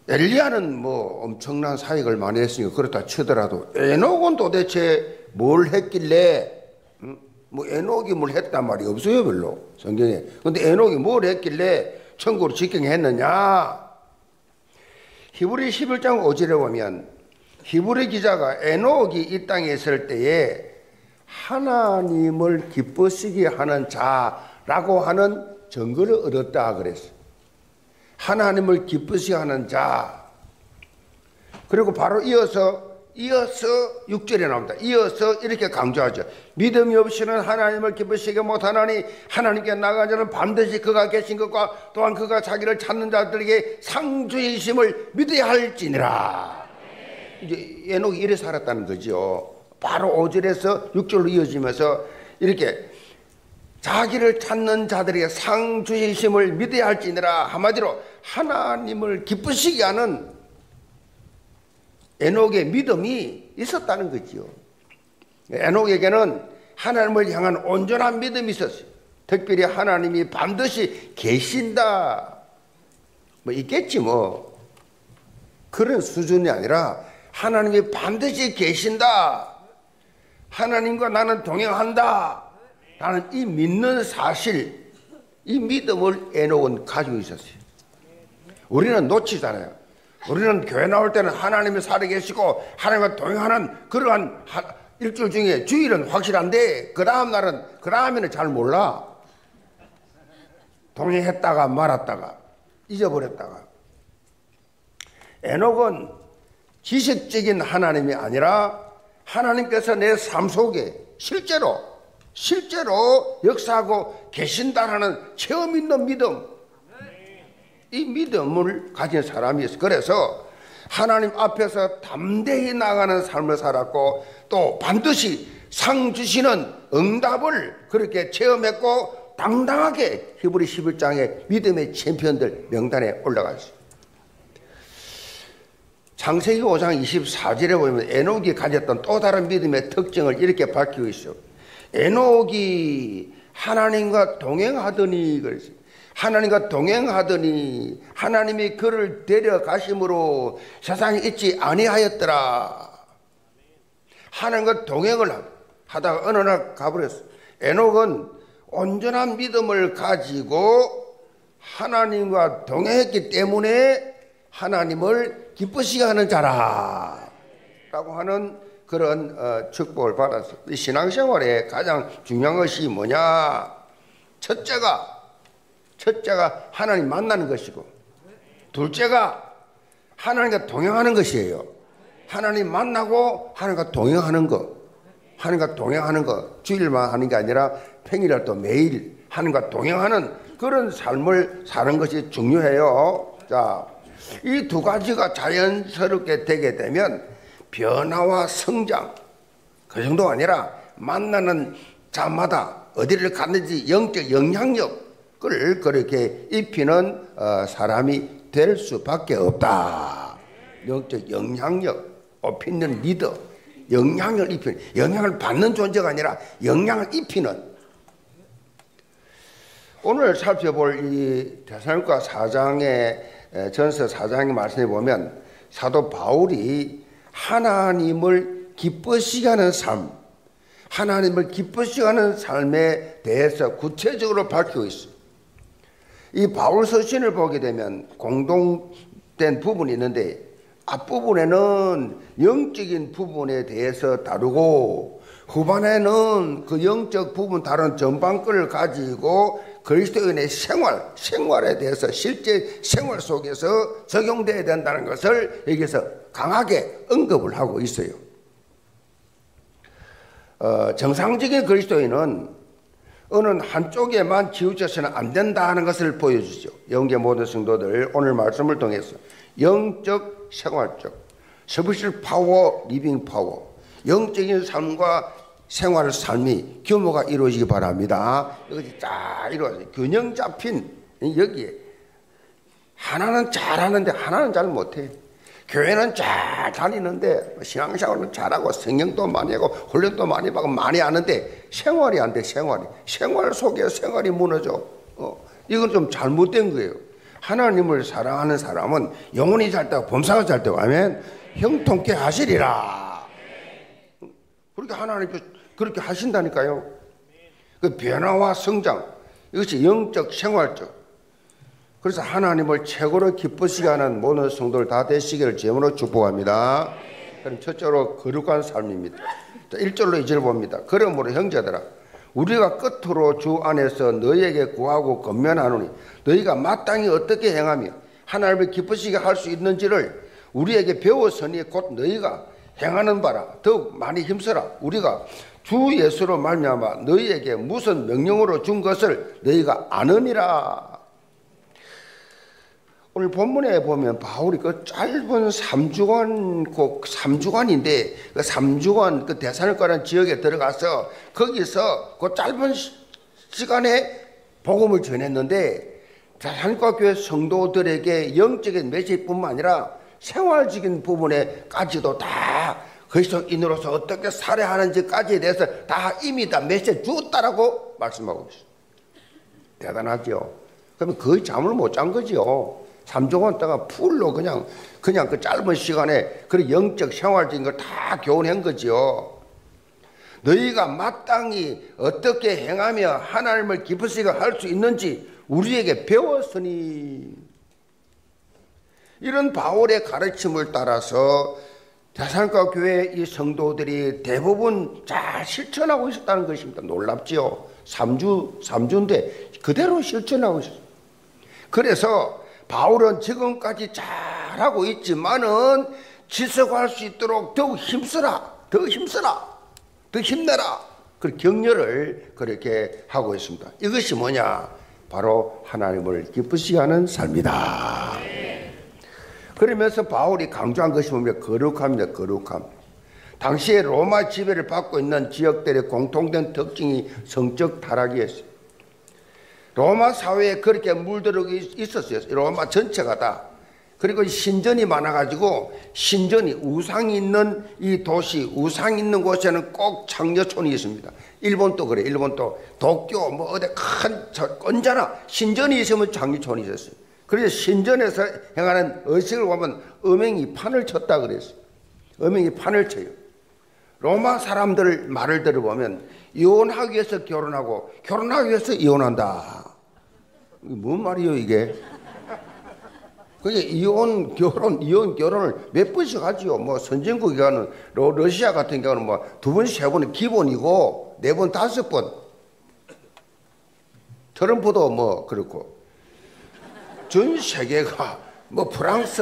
엘리야는 엄청난 사역을 많이 했으니까 그렇다 치더라도 에녹은 도대체 뭘 했길래, 에녹이 뭘 했단 말이 없어요, 별로 성경에. 근데 에녹이 뭘 했길래 천국으로 직행했느냐? 히브리 11장 5절에 보면 히브리 기자가 에녹이 이 땅에 있을 때에 하나님을 기쁘시게 하는 자라고 하는 증거를 얻었다 그랬어요. 하나님을 기쁘시게 하는 자. 그리고 바로 이어서 6절에 나옵니다. 이어서 이렇게 강조하죠. 믿음이 없이는 하나님을 기쁘시게 못하나니 하나님께 나아간 자는 반드시 그가 계신 것과 또한 그가 자기를 찾는 자들에게 상주이심을 믿어야 할지니라. 이제 에녹이 이래 살았다는 거죠. 바로 5절에서 6절로 이어지면서 이렇게 자기를 찾는 자들에게 상주이심을 믿어야 할지니라. 한마디로 하나님을 기쁘시게 하는 에녹의 믿음이 있었다는 거지요. 에녹에게는 하나님을 향한 온전한 믿음이 있었어요. 특별히 하나님이 반드시 계신다 뭐 있겠지 뭐 그런 수준이 아니라 하나님이 반드시 계신다, 하나님과 나는 동행한다 라는 이 믿는 사실, 이 믿음을 에녹은 가지고 있었어요. 우리는 놓치잖아요. 우리는 교회 나올 때는 하나님이 살아계시고 하나님과 동행하는 그러한 일주일 중에 주일은 확실한데 그 다음에는 잘 몰라. 동행했다가 말았다가 잊어버렸다가. 에녹은 지식적인 하나님이 아니라 하나님께서 내 삶 속에 실제로 역사하고 계신다라는 체험 있는 믿음, 이 믿음을 가진 사람이었어요. 그래서 하나님 앞에서 담대히 나가는 삶을 살았고 또 반드시 상 주시는 응답을 그렇게 체험했고 당당하게 히브리 11장의 믿음의 챔피언들 명단에 올라갔어요. 창세기 5장 24절에 보면 에녹이 가졌던 또 다른 믿음의 특징을 이렇게 밝히고 있어요. 에녹이 하나님과 동행하더니 그랬어요. 하나님과 동행하더니 하나님이 그를 데려가심으로 세상에 있지 아니하였더라. 하나님과 동행을 하다가 어느 날 가버렸어요. 에녹은 온전한 믿음을 가지고 하나님과 동행했기 때문에 하나님을 기쁘시게 하는 자라 라고 하는 그런 축복을 받았어요. 이 신앙생활에 가장 중요한 것이 뭐냐? 첫째가 하나님 만나는 것이고, 둘째가 하나님과 동행하는 것이에요. 하나님 만나고 하나님과 동행하는 것. 하나님과 동행하는 것. 주일만 하는 게 아니라 평일날도 매일 하나님과 동행하는 그런 삶을 사는 것이 중요해요. 자, 이 두 가지가 자연스럽게 되게 되면 변화와 성장, 그 정도가 아니라 만나는 자마다 어디를 갔는지 영적 영향력 을 그렇게 입히는 사람이 될 수밖에 없다. 영적 영향력, 입히는 리더, 영향을 입히는, 영향을 받는 존재가 아니라 영향을 입히는. 오늘 살펴볼 이 데살로니가 4장의 전서 4장의 말씀에 보면 사도 바울이 하나님을 기쁘시게 하는 삶, 하나님을 기쁘시게 하는 삶에 대해서 구체적으로 밝히고 있어요. 이 바울 서신을 보게 되면 공동된 부분이 있는데 앞부분에는 영적인 부분에 대해서 다루고 후반에는 그 영적 부분 다른 전반권을 가지고 그리스도인의 생활에 대해서 실제 생활 속에서 적용되어야 된다는 것을 여기서 강하게 언급을 하고 있어요. 정상적인 그리스도인은 어느 한쪽에만 치우쳐서는 안 된다는 것을 보여주죠. 영계 모든 성도들 오늘 말씀을 통해서 영적, 생활적, 스피리추얼 파워, 리빙 파워, 영적인 삶과 생활 삶이 규모가 이루어지기 바랍니다. 이것이 딱 이루어져요. 균형 잡힌 여기에 하나는 잘하는데 하나는 잘 못해. 교회는 잘 다니는데 신앙생활은 잘하고 성경도 많이 하고 훈련도 많이 받고 많이 하는데 생활이 안 돼. 생활 속에 생활이 무너져. 이건 좀 잘못된 거예요. 하나님을 사랑하는 사람은 영혼이 잘 되고 범사가 잘 되고 아멘. 형통케 하시리라. 그렇게 하나님께서 그렇게 하신다니까요. 그 변화와 성장, 이것이 영적, 생활적. 그래서 하나님을 최고로 기쁘시게 하는 모든 성도들 다 되시기를 제물로 축복합니다. 그럼 첫째로 거룩한 삶입니다. 1절로 2절 봅니다. 그러므로 형제들아 우리가 끝으로 주 안에서 너희에게 구하고 권면하노니 너희가 마땅히 어떻게 행하며 하나님을 기쁘시게 할 수 있는지를 우리에게 배웠으니 곧 너희가 행하는 바라 더욱 많이 힘써라. 우리가 주 예수로 말미암아 너희에게 무슨 명령으로 준 것을 너희가 아느니라. 오늘 본문에 보면 바울이 그 짧은 3주간인데 그 3주간 그 데살로니가라는 지역에 들어가서 거기서 그 짧은 시간에 복음을 전했는데 데살로니가 교회 성도들에게 영적인 메시지뿐만 아니라 생활적인 부분에까지도 다 그리스도인으로서 어떻게 살아야 하는지까지에 대해서 다 이미 다 메시지 주었다라고 말씀하고 있어요. 대단하죠. 그러면 거의 잠을 못 잔 거죠. 3주간 동안 풀로 그냥 그 짧은 시간에 그 영적 생활적인 걸 다 교훈한 거지요. 너희가 마땅히 어떻게 행하며 하나님을 기쁘시게 할 수 있는지 우리에게 배웠으니. 이런 바울의 가르침을 따라서 데살로니가 교회 이 성도들이 대부분 잘 실천하고 있었다는 것입니다. 놀랍지요. 3주인데 그대로 실천하고 있었어요. 그래서 바울은 지금까지 잘하고 있지만은 지속할 수 있도록 더욱 힘써라, 더 힘내라. 그 격려를 그렇게 하고 있습니다. 이것이 뭐냐? 바로 하나님을 기쁘시게 하는 삶이다. 그러면서 바울이 강조한 것이 뭡니까? 거룩함입니다. 거룩함. 당시에 로마 지배를 받고 있는 지역들의 공통된 특징이 성적 타락이었어요. 로마 사회에 그렇게 물들어 있었어요. 로마 전체가 다. 그리고 신전이 많아가지고 신전이 우상이 있는 이 도시, 우상이 있는 곳에는 꼭 창녀촌이 있습니다. 일본도 그래요. 일본도 도쿄 뭐 어디 큰 언제나 신전이 있으면 창녀촌이 있었어요. 그래서 신전에서 행하는 의식을 보면 음행이 판을 쳤다 그랬어요. 음행이 판을 쳐요. 로마 사람들 말을 들어보면 이혼하기 위해서 결혼하고 결혼하기 위해서 이혼한다. 이게 뭔 말이에요 이게? 그게 이혼 결혼을 몇 번씩 하지요. 뭐 선진국에 가는 러시아 같은 경우는 뭐 2번, 3번은 기본이고 4번, 5번. 트럼프도 뭐 그렇고 전 세계가 뭐 프랑스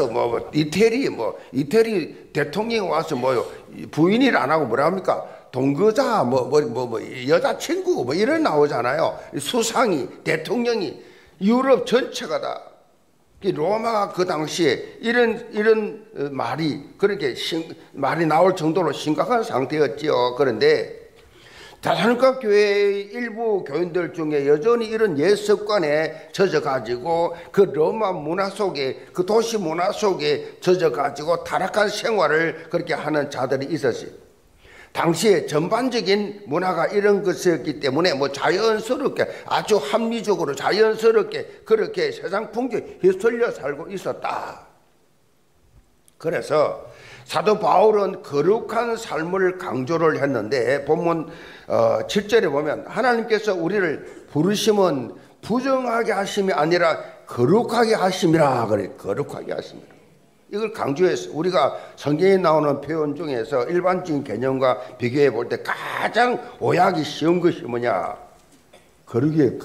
이태리 대통령이 와서 뭐요 부인일 안 하고 뭐라 합니까? 동거자 여자친구 뭐 이런 나오잖아요. 수상이 대통령이 유럽 전체가 다 로마가 그 당시에 이런 말이 그렇게 말이 나올 정도로 심각한 상태였지요. 그런데 데살로니가 교회의 일부 교인들 중에 여전히 이런 옛 습관에 젖어가지고 그 로마 문화 속에 그 도시 문화 속에 젖어가지고 타락한 생활을 그렇게 하는 자들이 있었어요. 당시에 전반적인 문화가 이런 것이었기 때문에 뭐 자연스럽게 아주 합리적으로 자연스럽게 그렇게 세상 풍경에 휩쓸려 살고 있었다. 그래서 사도 바울은 거룩한 삶을 강조를 했는데 본문 7절에 보면 하나님께서 우리를 부르심은 부정하게 하심이 아니라 거룩하게 하심이라 그래. 거룩하게 하심이라. 이걸 강조했어요. 우리가 성경에 나오는 표현 중에서 일반적인 개념과 비교해 볼 때 가장 오해하기 쉬운 것이 뭐냐? 거룩이에요.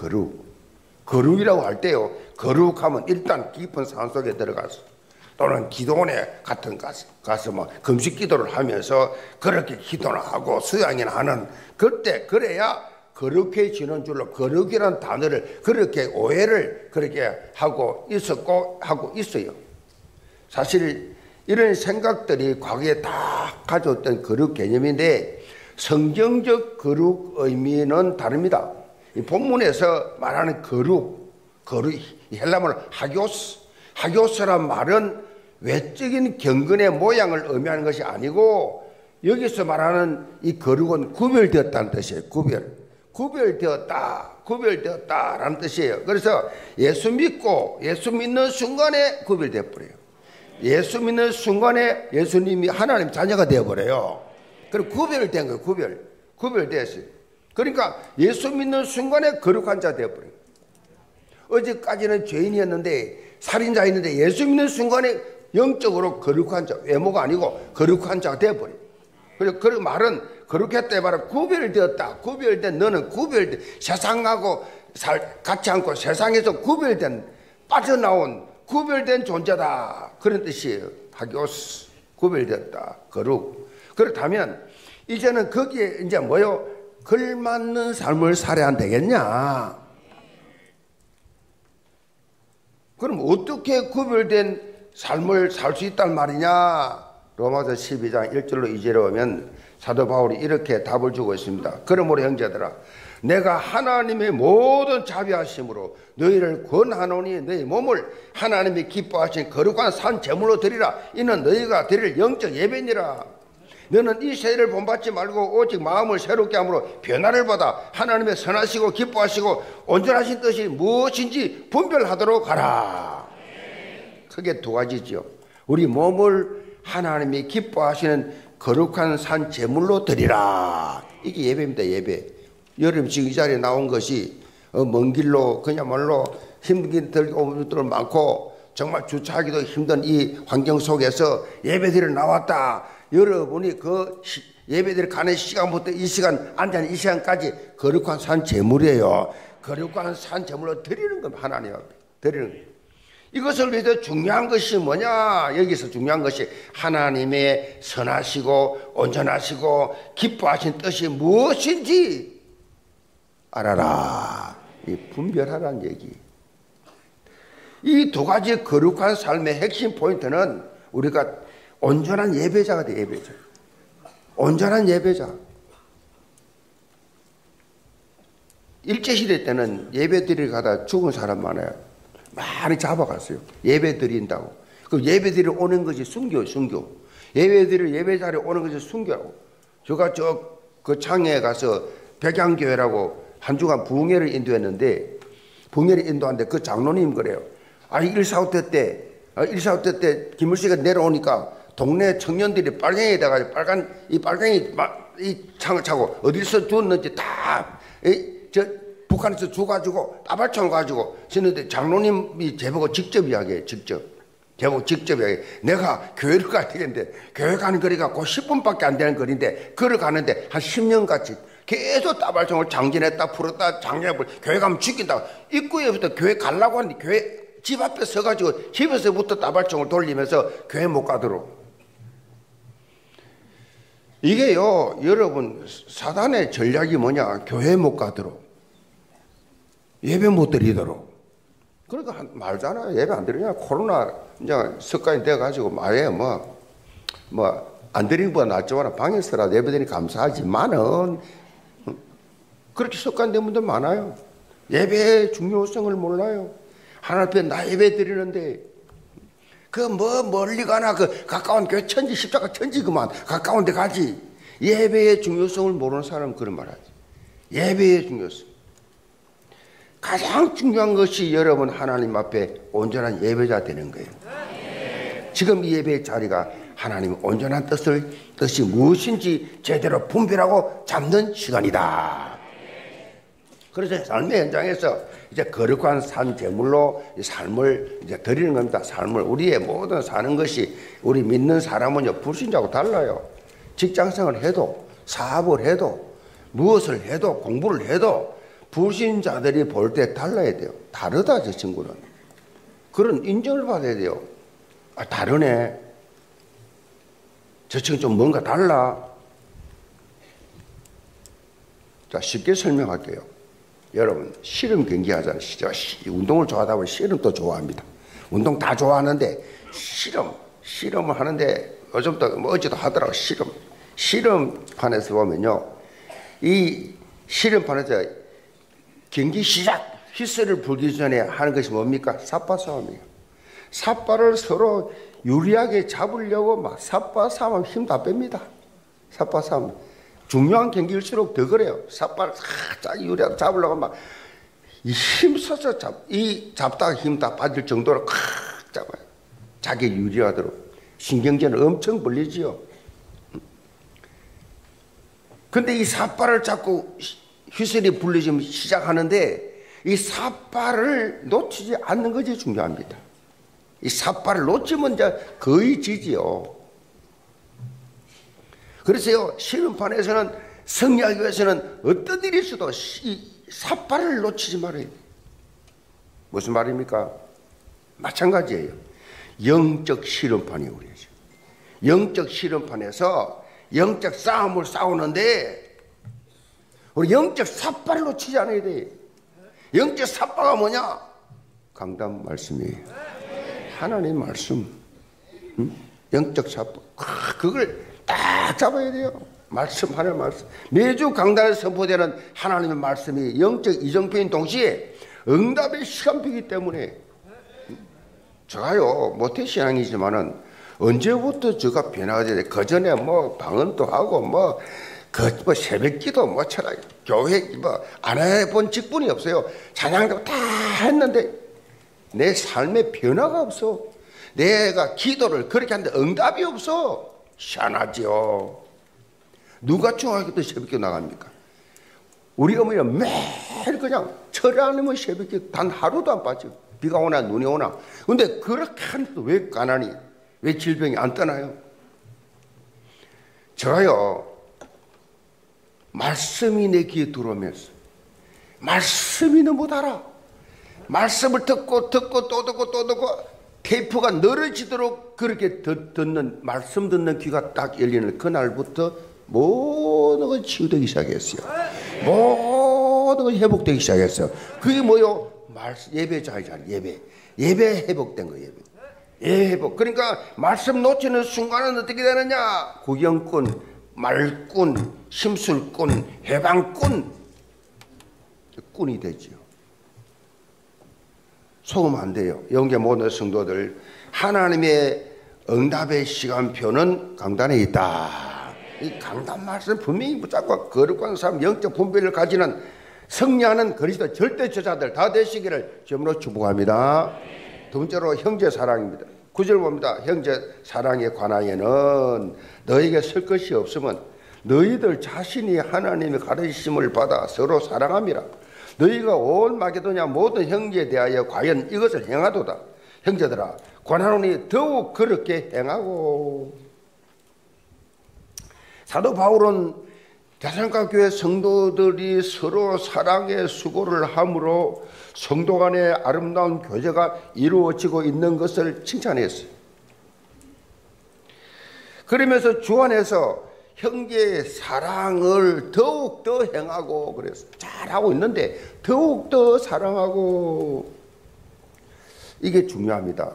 거룩이라고 할 때요. 거룩하면 일단 깊은 산속에 들어가서 또는 기도원에 같은 가서 뭐 금식 기도를 하면서 그렇게 기도를 하고 수양이나 하는 그때 그래야 거룩해지는 줄로 거룩이라는 단어를 그렇게 오해를 그렇게 하고 있어요. 사실 이런 생각들이 과거에 다 가져왔던 거룩 개념인데 성경적 거룩 의미는 다릅니다. 이 본문에서 말하는 거룩 헬라말 하교스란 말은 외적인 경건의 모양을 의미하는 것이 아니고 여기서 말하는 이 거룩은 구별되었다는 뜻이에요. 구별되었다라는 뜻이에요. 그래서 예수 믿는 순간에 구별되어 버려요. 예수 믿는 순간에 예수님이 하나님 자녀가 되어버려요. 그리고 구별된 거예요. 구별되었어요. 그러니까 예수 믿는 순간에 거룩한 자 되어버려요. 어제까지는 죄인이었는데 살인자였는데 예수 믿는 순간에 영적으로 거룩한 자, 외모가 아니고 거룩한 자가 되어버려요. 그리고 그 말은 거룩했다 해봐라. 구별되었다. 구별된 너는 구별된 세상하고 같이 않고 세상에서 구별된 빠져나온 구별된 존재다. 그런 뜻이에요. 하기오스. 구별되었다. 거룩. 그렇다면 이제는 거기에 이제 뭐요? 걸맞는 삶을 살아야 안 되겠냐? 그럼 어떻게 구별된 삶을 살 수 있단 말이냐? 로마서 12장 1절로 2절에 오면 사도 바울이 이렇게 답을 주고 있습니다. 그러므로 형제들아, 내가 하나님의 모든 자비하심으로 너희를 권하노니 너희 몸을 하나님이 기뻐하신 거룩한 산 제물로 드리라. 이는 너희가 드릴 영적 예배니라. 너는 이 세대를 본받지 말고 오직 마음을 새롭게 함으로 변화를 받아 하나님의 선하시고 기뻐하시고 온전하신 뜻이 무엇인지 분별하도록 하라. 크게 두 가지죠. 우리 몸을 하나님이 기뻐하시는 거룩한 산 제물로 드리라. 이게 예배입니다. 예배. 여러분 지금 이 자리에 나온 것이 먼 길로 그야말로 힘든 분들 많고 정말 주차하기도 힘든 이 환경 속에서 예배드리러 나왔다. 여러분이 그 예배드리러 가는 시간부터 이 시간 앉아있는 이 시간까지 거룩한 산 제물이에요. 거룩한 산 제물로 드리는 겁니다. 하나님 앞에 드리는 거예요. 이것을 위해서 중요한 것이 뭐냐? 여기서 중요한 것이 하나님의 선하시고 온전하시고 기뻐하신 뜻이 무엇인지 알아라. 이 분별하라는 얘기. 이 두 가지 거룩한 삶의 핵심 포인트는 우리가 온전한 예배자가 돼. 예배자. 온전한 예배자. 일제시대 때는 예배 드리러 가다 죽은 사람 많아요. 많이 잡아갔어요. 예배 드린다고. 그 예배 드리러 오는 것이 순교. 예배 드리러 예배 자리에 오는 것이 순교라고. 제가 그 창에 가서 백양교회라고 한 주간 부흥회를 인도했는데, 부흥회를 인도하는데 그 장로님 그래요. 아니 1.4.5태 때 김일성이가 내려오니까 동네 청년들이 빨갱이에다가 빨갱이 이 창을 차고 어디서 주었는지 다 북한에서 줘가지고 따발총을 가지고 쓰는데 장로님이 제보고 직접 이야기해요. 직접 이야기해요. 내가 교회를 가야 되겠는데 교회 가는 거리가 그 10분밖에 안 되는 거리인데 그를 가는데 한 10년같이 계속 따발총을 장전했다 풀었다 교회 가면 죽인다. 입구에부터 교회 가려고 하는데 교회 집 앞에 서가지고 집에서부터 따발총을 돌리면서 교회 못 가도록. 이게요, 여러분, 사단의 전략이 뭐냐? 교회 못 가도록. 예배 못 드리도록. 그러니까 말잖아요. 예배 안 드리냐? 코로나 이제 습관이 돼가지고 말해 안 드리는 것보다 낫지만 방에서라도 예배 드리니 감사하지만은 그렇게 습관된 분들 많아요. 예배의 중요성을 몰라요. 하나님 앞에 나 예배 드리는데 멀리 가나 가까운 교회 천지 십자가 천지 그만 가까운 데 가지. 예배의 중요성을 모르는 사람은 그런 말 하지. 예배의 중요성. 가장 중요한 것이 여러분 하나님 앞에 온전한 예배자 되는 거예요. 지금 이 예배의 자리가 하나님의 온전한 뜻이 무엇인지 제대로 분별하고 잡는 시간이다. 그래서 삶의 현장에서 이제 거룩한 산 제물로 삶을 이제 드리는 겁니다. 삶을 우리의 모든 사는 것이 우리 믿는 사람은요 불신자하고 달라요. 직장생활을 해도 사업을 해도 무엇을 해도 공부를 해도 불신자들이 볼 때 달라야 돼요. 다르다 저 친구는. 그런 인정을 받아야 돼요. 아 다르네. 저 친구 좀 뭔가 달라. 자 쉽게 설명할게요. 여러분 씨름 경기 하잖아요. 운동을 좋아하다 보면 씨름도 좋아합니다. 운동 다 좋아하는데 씨름을 하는데 어제도 하더라고. 씨름판에서 보면요, 이 씨름판에서 경기 시작 휘슬을 불기 전에 하는 것이 뭡니까? 삿바 싸움이에요. 삿바를 서로 유리하게 잡으려고 막 삿바 싸움 힘 다 뺍니다. 삿바 싸움. 중요한 경기일수록 더 그래요. 삿바를 살짝 유리하게 잡으려고 막 힘써서 잡다가 힘 다 빠질 정도로 콱 잡아요. 자기 유리하도록. 신경전을 엄청 벌리지요. 근데 이 삿바를 잡고 휘슬이 불리지면 시작하는데 이 삿바를 놓치지 않는 것이 중요합니다. 이 삿바를 놓치면 이제 거의 지지요. 그래서요, 시험판에서는 승리하기 위해서는 어떤 일이 있어도 삿발을 놓치지 말아야 돼요. 무슨 말입니까? 마찬가지예요. 영적 실험판이 우리죠. 영적 실험판에서 영적 싸움을 싸우는데 우리 영적 삿발을 놓치지 않아야 돼. 영적 삿발가 뭐냐? 강단 말씀이에요. 하나님 말씀. 영적 삿발. 그걸 딱 잡아야 돼요. 말씀, 하나님 말씀. 매주 강단에서 선포되는 하나님의 말씀이 영적 이정표인 동시에 응답의 시간표이기 때문에 제가요, 모태신앙이지만은 언제부터 제가 변화가 되네. 그 전에 뭐 방언도 하고 뭐 새벽기도 뭐 철학, 교회 뭐 안 해본 직분이 없어요. 찬양도 다 했는데 내 삶에 변화가 없어. 내가 기도를 그렇게 하는데 응답이 없어. 희한하죠. 누가 중학교 새벽기도 나갑니까? 우리 어머니는 매일 그냥 철이 아니면 새벽기 단 하루도 안 빠져. 비가 오나 눈이 오나. 근데 그렇게 하는데도 왜 가난이, 왜 질병이 안 떠나요? 제가요, 말씀이 내 귀에 들어오면서 말씀이 너무 달아. 말씀을 듣고 또 듣고 테이프가 늘어지도록 그렇게 듣는, 말씀 듣는 귀가 딱 열리는 그날부터 모든 건 치유되기 시작했어요. 모든 건 회복되기 시작했어요. 그게 뭐요? 예배 자리잖아. 예배 회복된 거예요. 예배 회복. 그러니까 말씀 놓치는 순간은 어떻게 되느냐? 구경꾼, 말꾼, 심술꾼, 해방꾼, 꾼이 되죠. 속으면 안 돼요. 영계 모든 성도들, 하나님의 응답의 시간표는 강단에 있다. 이 강단 말씀 분명히 붙잡고 거룩한 삶, 영적 분별을 가지는 승리하는 그리스도 절대 저자들 다 되시기를 주님으로 축복합니다. 두 번째로 형제 사랑입니다. 9절 봅니다. 형제 사랑에 관하여는 너에게 설 것이 없으면 너희들 자신이 하나님의 가르치심을 받아 서로 사랑함이라. 너희가 온 마게도냐 모든 형제에 대하여 과연 이것을 행하도다. 형제들아, 권하노니 더욱 그렇게 행하고. 사도 바울은 데살로니가 교회 성도들이 서로 사랑의 수고를 함으로 성도 간의 아름다운 교제가 이루어지고 있는 것을 칭찬했어요. 그러면서 주 안에서 형제의 사랑을 더욱더 행하고 그랬어요. 잘하고 있는데 더욱더 사랑하고. 이게 중요합니다.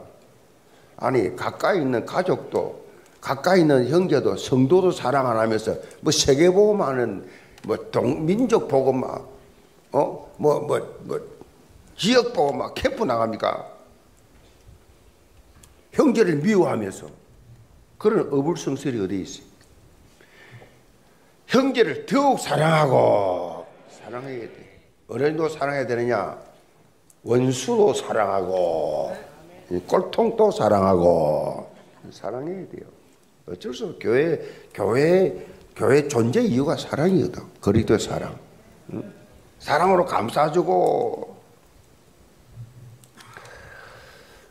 아니, 가까이 있는 가족도, 가까이 있는 형제도, 성도도 사랑 안 하면서 뭐 세계복음하는 뭐 민족복음만 지역복음만 캠프 나갑니까? 형제를 미워하면서. 그런 어불성설이 어디 있어요? 형제를 더욱 사랑하고. 사랑해야 돼. 어른도 사랑해야 되느냐? 원수도 사랑하고 꼴통도 사랑하고 사랑해야 돼요. 어쩔 수 없어. 교회 존재 이유가 사랑이거든. 그리스도의 사랑. 사랑으로 감싸주고.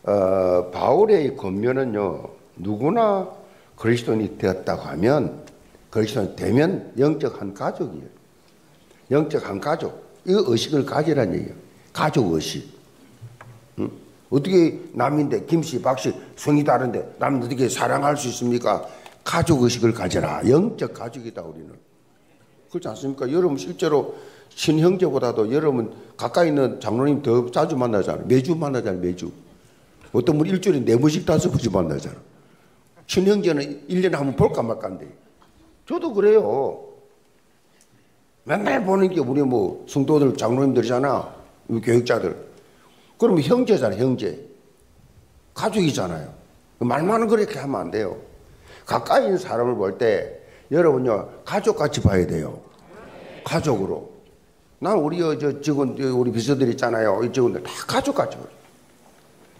바울의 권면은요, 누구나 그리스도인이 되었다고 하면, 그리스도인이 되면 영적 한 가족이에요. 영적 한 가족. 이 의식을 가지라는 얘기예요. 가족 의식. 어떻게 남인데 김씨, 박씨 성이 다른데 남은 어떻게 사랑할 수 있습니까? 가족 의식을 가져라. 영적 가족이다 우리는. 그렇지 않습니까? 여러분 실제로 친형제보다도 여러분 가까이 있는 장로님 더 자주 만나잖아요. 매주 만나잖아요. 매주. 어떤 분 일주일에 4번씩 5번씩 만나잖아. 친형제는 1년에 한 번 볼까 말까인데. 저도 그래요. 맨날 보는 게 우리 뭐 성도들 장로님들이잖아. 우리 교육자들. 그러면 형제잖아요. 형제. 가족이잖아요. 말만은 그렇게 하면 안 돼요. 가까이 있는 사람을 볼 때 여러분요, 가족같이 봐야 돼요. 가족으로. 난 우리 직원, 우리 비서들 있잖아요. 이 직원들 다 가족같이 봐요.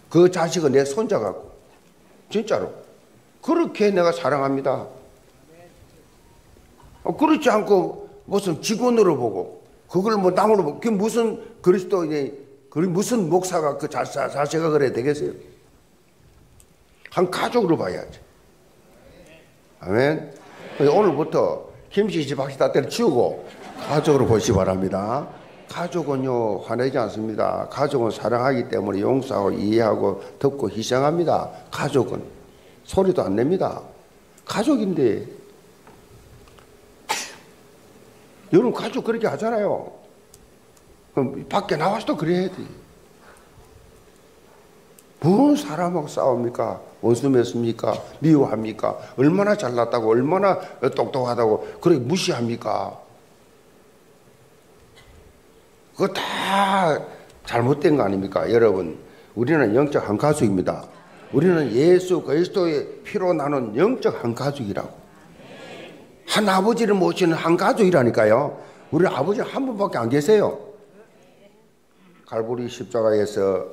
그 자식은 내 손자 같고. 진짜로. 그렇게 내가 사랑합니다. 그렇지 않고 무슨 직원으로 보고 그걸 뭐 남으로 보고 그게 무슨 그리스도인의 무슨 목사가 그 자세가 그래야 되겠어요? 한 가족으로 봐야지. 아멘. 오늘부터 김씨 집 박씨 다 때려치우고 가족으로 보시기 바랍니다. 가족은요, 화내지 않습니다. 가족은 사랑하기 때문에 용서하고 이해하고 돕고 희생합니다. 가족은 소리도 안 냅니다. 가족인데 여러분 가족 그렇게 하잖아요. 그럼 밖에 나와서도 그래야 돼. 무슨 사람하고 싸웁니까? 원수 맺습니까? 미워합니까? 얼마나 잘났다고, 얼마나 똑똑하다고 그렇게 무시합니까? 그거 다 잘못된 거 아닙니까? 여러분, 우리는 영적 한 가족입니다. 우리는 예수 그리스도의 피로 나눈 영적 한 가족이라고. 한 아버지를 모시는 한 가족이라니까요. 우리 아버지는 한 분밖에 안 계세요. 갈보리 십자가에서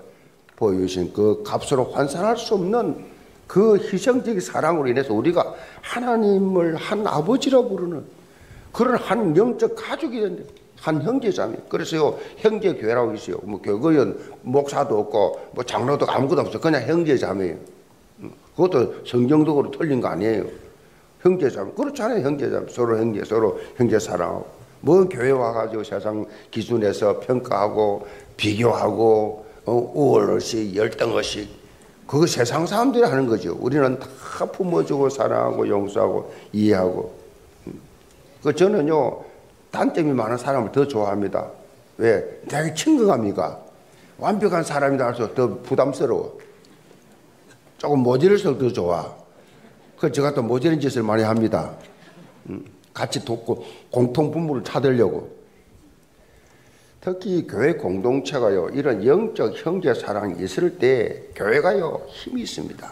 보여주신 그 값으로 환산할 수 없는 그 희생적인 사랑으로 인해서 우리가 하나님을 한 아버지라고 부르는 그런 한 영적 가족이 된대. 한 형제자매. 그래서요, 형제교회라고 있어요. 뭐 교거연 목사도 없고 뭐 장로도 아무것도 없어. 그냥 형제자매예요. 그것도 성경적으로 틀린 거 아니에요. 형제자매. 그렇잖아요. 형제자매. 서로 형제 사랑하고. 뭐 교회 와가지고 세상 기준에서 평가하고 비교하고 우월의식, 열등의식, 그거 세상 사람들이 하는 거죠. 우리는 다 품어주고 사랑하고 용서하고 이해하고. 저는요, 단점이 많은 사람을 더 좋아합니다. 왜? 되게 친근합니까? 완벽한 사람이다 할수록 더 부담스러워. 조금 모질을수록 더 좋아. 그래서 제가 또 모질은 짓을 많이 합니다. 같이 돕고 공통 분모를 찾으려고. 특히 교회 공동체가요, 이런 영적 형제 사랑이 있을 때 교회가요, 힘이 있습니다.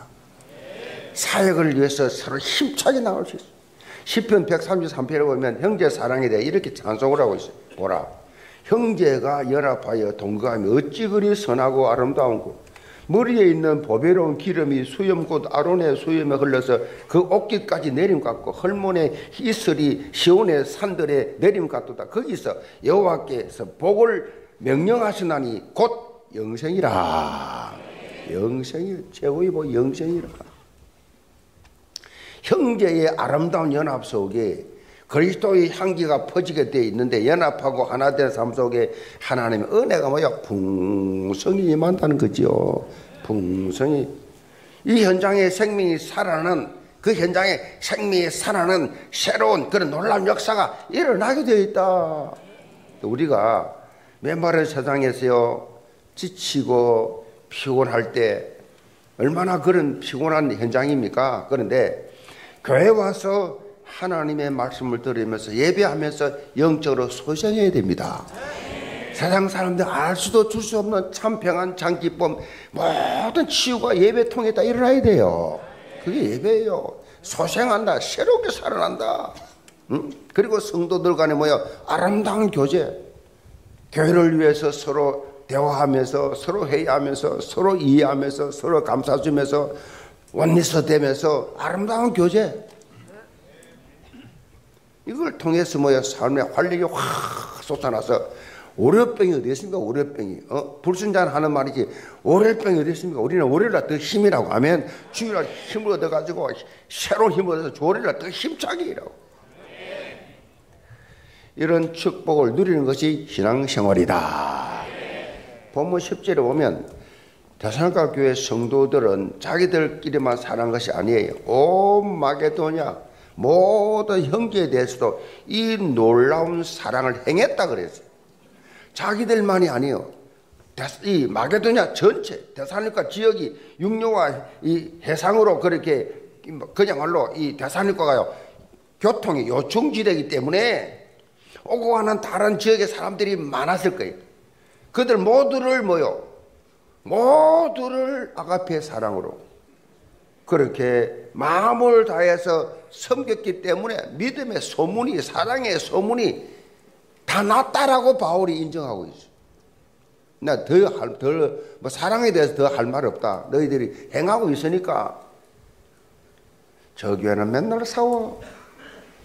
사역을 위해서 서로 힘차게 나올 수 있어요. 시편 133편에 보면 형제 사랑에 대해 이렇게 찬송을 하고 있어요. 보라, 형제가 연합하여 동거하며 어찌 그리 선하고 아름다운고. 머리에 있는 보배로운 기름이 수염 곧 아론의 수염에 흘러서 그 옷깃까지 내림 같고 헐몬의 이슬이 시온의 산들에 내림 같도다. 거기서 여호와께서 복을 명령하시나니 곧 영생이라. 영생이 최고의 복, 영생이라. 형제의 아름다운 연합 속에 그리스도의 향기가 퍼지게 되어 있는데, 연합하고 하나 된 삶 속에 하나님의 은혜가 뭐야? 풍성히 임한다는 거죠. 풍성히. 이 현장에 생명이 살아나는, 그 현장에 생명이 살아나는 새로운 그런 놀라운 역사가 일어나게 되어 있다. 우리가 맨발의 세상에서요, 지치고 피곤할 때 얼마나 그런 피곤한 현장입니까? 그런데 교회 와서 하나님의 말씀을 들으면서 예배하면서 영적으로 소생해야 됩니다. 세상 사람들 알 수도 줄 수 없는 참 평안, 참 기쁨, 모든 치유가 예배 통해 다 일어나야 돼요. 그게 예배예요. 소생한다, 새롭게 살아난다. 그리고 성도들 간에 뭐야? 아름다운 교제. 교회를 위해서 서로 대화하면서, 서로 회의하면서, 서로 이해하면서, 서로 감싸주면서, 원리서되면서 아름다운 교제. 이걸 통해서 뭐야? 삶의 활력이 확 솟아나서. 월요병이 어디 있습니까? 월요병이. 불순자는 하는 말이지, 월요병이 어디 있습니까? 우리는 월요일날 더 힘이라고 하면 주일날 힘을 얻어가지고 새로운 힘을 얻어서 월요일날 더 힘차게 일하고. 이런 축복을 누리는 것이 신앙생활이다. 본문 10절에 보면 데살로니가 교회 성도들은 자기들끼리만 사는 것이 아니에요. 온 마게도냐 모든 형제에 대해서도 이 놀라운 사랑을 행했다 그랬어요. 자기들만이 아니에요. 이 마게도냐 전체 데살로니가 지역이 육로와 이 해상으로 그렇게 그야말로 이 데살로니가가요 교통이 요충지대이기 때문에 오고 가는 다른 지역의 사람들이 많았을 거예요. 그들 모두를 모두를 아가페 사랑으로 그렇게 마음을 다해서 섬겼기 때문에 믿음의 소문이, 사랑의 소문이 다 났다라고 바울이 인정하고 있어요. 나 뭐 사랑에 대해서 더 할 말 없다. 너희들이 행하고 있으니까. 저 교회는 맨날 싸워.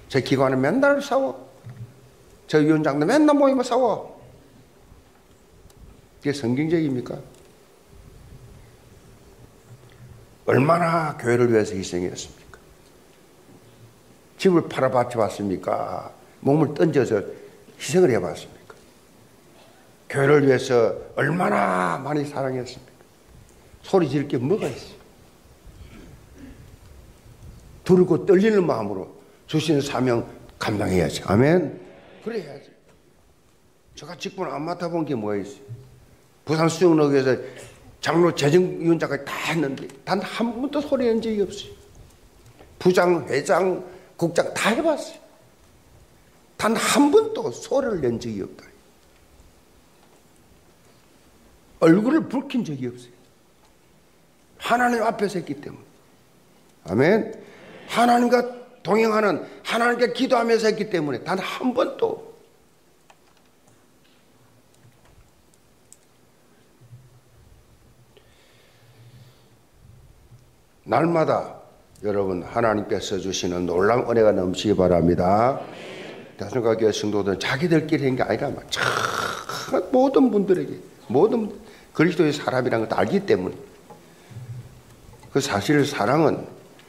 저 기관은 맨날 싸워. 저 위원장도 맨날 모이면 싸워. 그게 성경적입니까? 얼마나 교회를 위해서 희생했습니까? 집을 팔아 바쳐봤습니까? 몸을 던져서 희생을 해봤습니까? 교회를 위해서 얼마나 많이 사랑했습니까? 소리 지를 게 뭐가 있어요? 두렵고 떨리는 마음으로 주시는 사명 감당해야지. 아멘. 그래야지. 제가 직분 안 맡아본 게 뭐가 있어요? 부산 수영로교에서 장로 재정위원장까지 다 했는데 단 한 번도 소리 낸 적이 없어요. 부장, 회장, 국장 다 해봤어요. 단 한 번도 소리를 낸 적이 없다. 얼굴을 붉힌 적이 없어요. 하나님 앞에서 했기 때문에. 아멘. 하나님과 동행하는, 하나님께 기도하면서 했기 때문에 단 한 번도. 날마다 여러분 하나님께서 주시는 놀라운 은혜가 넘치기 바랍니다. 대성가 교회 성도들은 자기들끼리 한 게 아니라 모든 분들에게, 모든 그리스도의 사람이라는 것도 알기 때문에. 그 사실 사랑은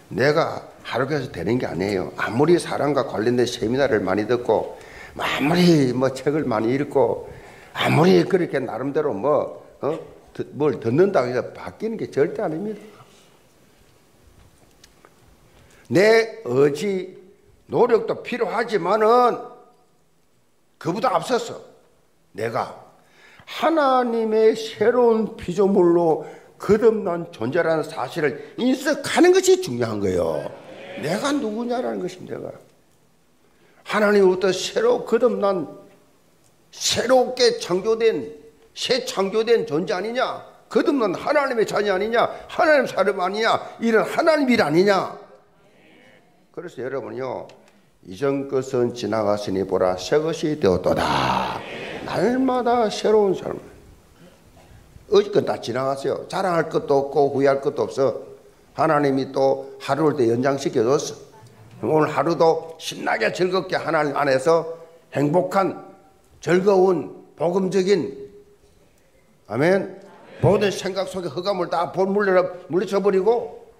내가 하루에서 되는 게 아니에요. 아무리 사랑과 관련된 세미나를 많이 듣고, 아무리 책을 많이 읽고, 아무리 그렇게 나름대로 뭘 듣는다고 해서 바뀌는 게 절대 아닙니다. 내 의지, 노력도 필요하지만은 그보다 앞서서 내가 하나님의 새로운 피조물로 거듭난 존재라는 사실을 인식하는 것이 중요한 거예요. 내가 누구냐라는 것입니다. 내가 하나님으로부터 새로 거듭난, 새롭게 창조된, 새 창조된 존재 아니냐? 거듭난 하나님의 자녀 아니냐? 하나님 사람 아니냐? 이런 하나님 일 아니냐? 그래서 여러분요, 이전 것은 지나갔으니 보라 새 것이 되었도다. 날마다 새로운 삶. 어저께 다 지나갔어요. 자랑할 것도 없고 후회할 것도 없어. 하나님이 또 하루를 더 연장시켜줬어. 오늘 하루도 신나게 즐겁게 하나님 안에서 행복한, 즐거운, 복음적인, 아멘, 모든 생각 속에 흑암을 다 물리쳐버리고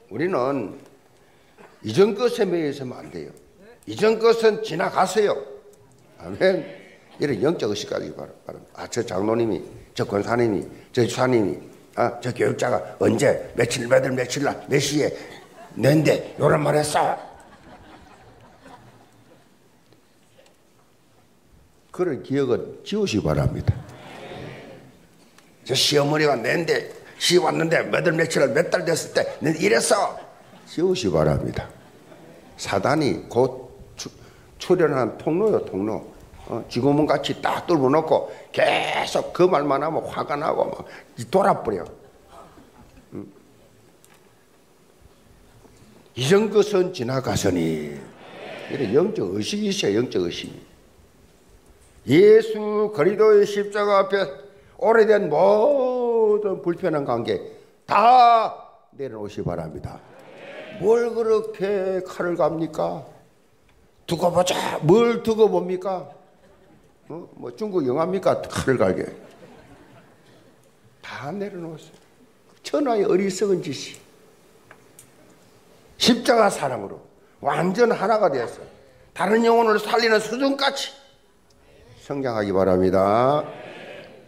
우리는 이전 것에 매여서는 안 돼요. 이전 것은 지나갔어요. 아멘. 이런 영적 의식 가지기 바랍니다. 저 장로님이, 저 권사님이, 저 주사님이, 저 교육자가 언제 며칠 날 몇 시에 낸데 요런 말 했어. 그런 기억은 지우시기 바랍니다. 저 시어머니가 낸데 시 왔는데 며칠 날 몇 달 됐을 때 낸 이랬어. 지우시기 바랍니다. 사단이 곧 출현한 통로요, 통로. 지구문 같이 딱 뚫어놓고 계속 그 말만 하면 화가 나고 막 돌아버려. 이전 것은 지나가서니. 이런 영적 의식이 있어요. 영적 의식이. 예수 그리스도의 십자가 앞에 오래된 모든 불편한 관계 다 내려놓으시기 바랍니다. 뭘 그렇게 칼을 갑니까? 두고 보자. 뭘 두고 봅니까? 중국 영화입니까? 칼을 갈게. 다 내려놓았어요. 천하의 어리석은 짓이. 십자가 사랑으로 완전 하나가 되었어요. 다른 영혼을 살리는 수준까지 성장하기 바랍니다.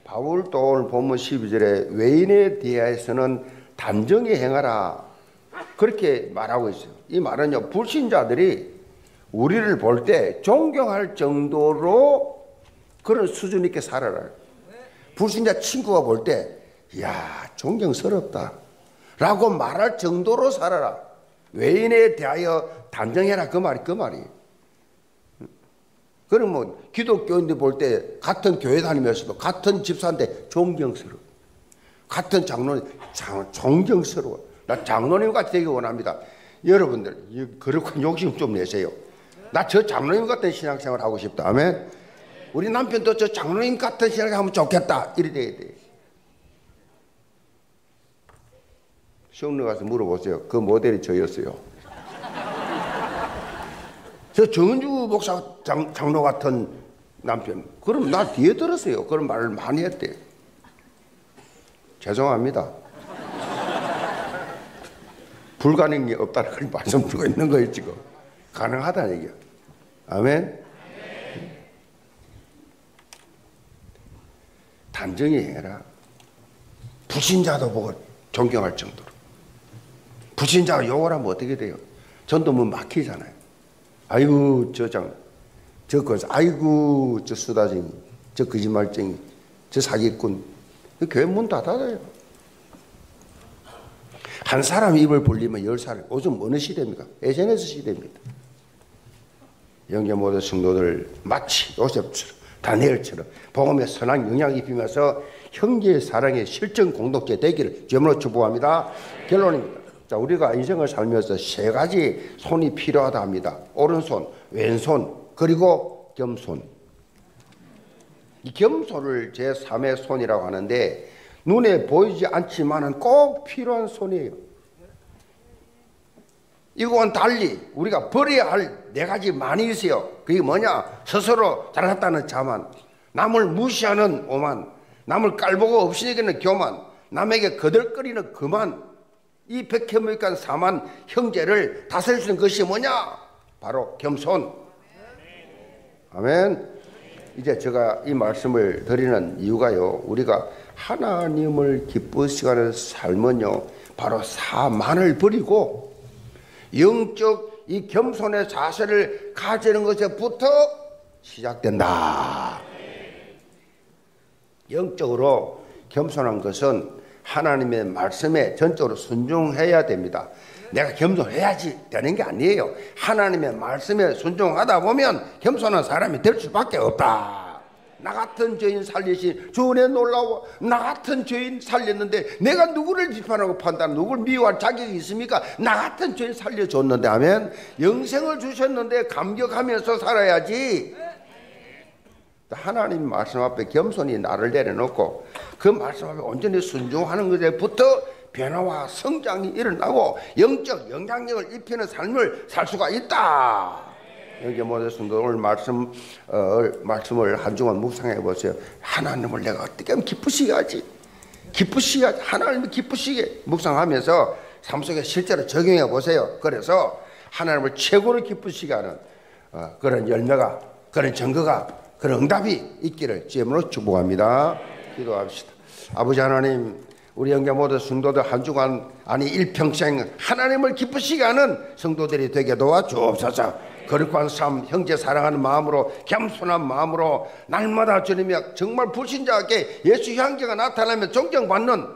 바울도 오늘 본문 12절에 외인에 대해서는 단정히 행하라. 그렇게 말하고 있어요. 이 말은요, 불신자들이 우리를 볼 때 존경할 정도로 그런 수준 있게 살아라. 불신자 친구가 볼 때, 이야, 존경스럽다 라고 말할 정도로 살아라. 외인에 대하여 단정해라. 그 말이. 그럼 뭐, 기독교인들 볼 때 같은 교회 다니면서도 같은 집사인데 존경스러워. 같은 장로님, 존경스러워. 나 장로님 같이 되기 원합니다. 여러분들, 그렇게 욕심 좀 내세요. 나 저 장로님 같은 신앙생활 하고 싶다. 아멘. 우리 남편도 저 장로님 같은 신앙생활 하면 좋겠다. 이래 돼야 돼. 시험에 가서 물어보세요. 그 모델이 저였어요. 저 정은주 목사 장로 같은 남편. 그럼 나 뒤에 들었어요. 그런 말을 많이 했대. 죄송합니다. 불가능이 없다는 걸 말씀드리고 있는 거예요, 지금. 가능하다는 얘기야. 아멘. 단정히 해라. 불신자도 보고 존경할 정도로. 불신자가 욕을 하면 어떻게 돼요? 전도문 막히잖아요. 아이고 저 장, 저 거, 아이고 저 수다쟁이, 저 거짓말쟁이, 저 사기꾼. 교회 문 닫아요. 한 사람 입을 벌리면 10사람. 요즘 어느 시대입니까? SNS 시대입니다. 영계 모든 성도들 마치 요셉처럼 다니엘처럼 복음의 선한 영향을 입히면서 형제의 사랑의 실전 공동체 되기를 주님으로 축복합니다. 결론입니다. 자, 우리가 인생을 살면서 3가지 손이 필요하다 합니다. 오른손, 왼손, 그리고 겸손. 이 겸손을 제3의 손이라고 하는데 눈에 보이지 않지만은 꼭 필요한 손이에요. 이거와는 달리 우리가 버려야 할 4가지 많이 있어요. 그게 뭐냐? 스스로 잘났다는 자만, 남을 무시하는 오만, 남을 깔보고 없으니까는 교만, 남에게 거들거리는 그만. 이 백해무익한 사만 형제를 다스릴 수 있는 것이 뭐냐? 바로 겸손. 아멘. 이제 제가 이 말씀을 드리는 이유가요, 우리가 하나님을 기쁘시게 하는 삶은요, 바로 사만을 버리고 영적 이 겸손의 자세를 가지는 것에부터 시작된다. 영적으로 겸손한 것은 하나님의 말씀에 전적으로 순종해야 됩니다. 내가 겸손해야지 되는 게 아니에요. 하나님의 말씀에 순종하다 보면 겸손한 사람이 될 수밖에 없다. 나 같은 죄인 살리신 주은혜 놀라워. 나 같은 죄인 살렸는데 내가 누구를 비판하고 판단하고 누구를 미워할 자격이 있습니까? 나 같은 죄인 살려줬는데 하면 영생을 주셨는데 감격하면서 살아야지. 하나님 말씀 앞에 겸손히 나를 내려놓고 그 말씀 앞에 온전히 순종하는 것에부터 변화와 성장이 일어나고 영적 영향력을 입히는 삶을 살 수가 있다. 여기 모든 성도 오늘 말씀을 한 주간 묵상해 보세요. 하나님을 내가 어떻게 하면 기쁘시게 하지? 기쁘시게 하지? 하나님을 기쁘시게 묵상하면서 삶 속에 실제로 적용해 보세요. 그래서 하나님을 최고로 기쁘시게 하는 그런 열매가, 그런 증거가, 그런 응답이 있기를 주님으로 축복합니다. 기도합시다. 아버지 하나님, 우리 영계 모든 성도들 한 주간 아니 일평생 하나님을 기쁘시게 하는 성도들이 되게 도와주옵소서. 거룩한 삶, 형제 사랑하는 마음으로, 겸손한 마음으로 날마다 주님이 정말 불신자에게 예수 향기가 나타나면 존경받는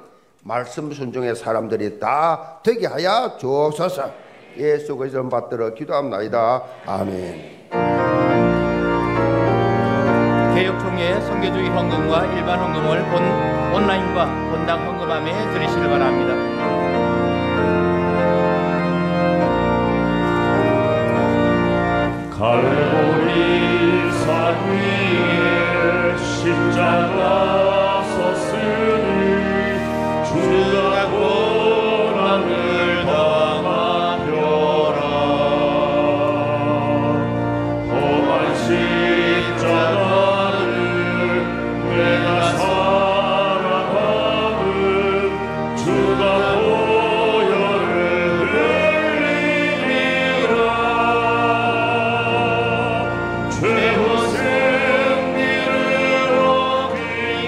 말씀 순종의 사람들이 다 되게 하여 주옵소서. 예수 그리스도 받들어 기도합나이다. 아멘. 개혁총회 선교주의 헌금과 일반 헌금을 온라인과 본당 헌금함에 드리시길 바랍니다. 갈보리 산 위에 십자가 섰으니 주가 고난을 당하더라. 험한 십자가를 내가 살아가는 주가 최후 승리를 얻기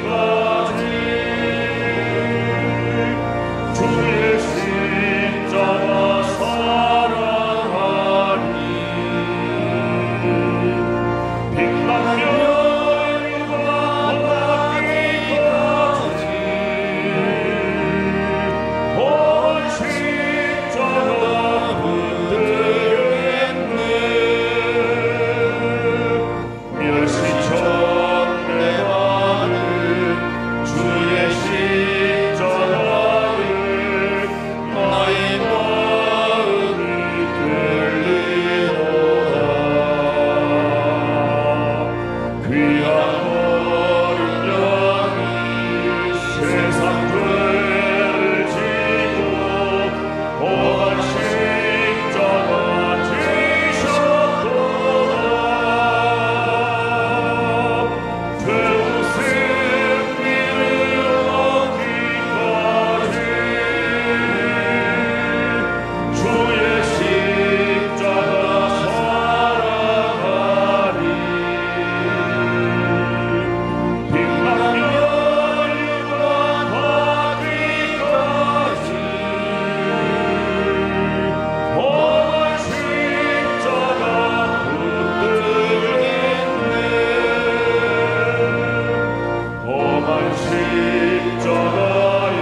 십자가에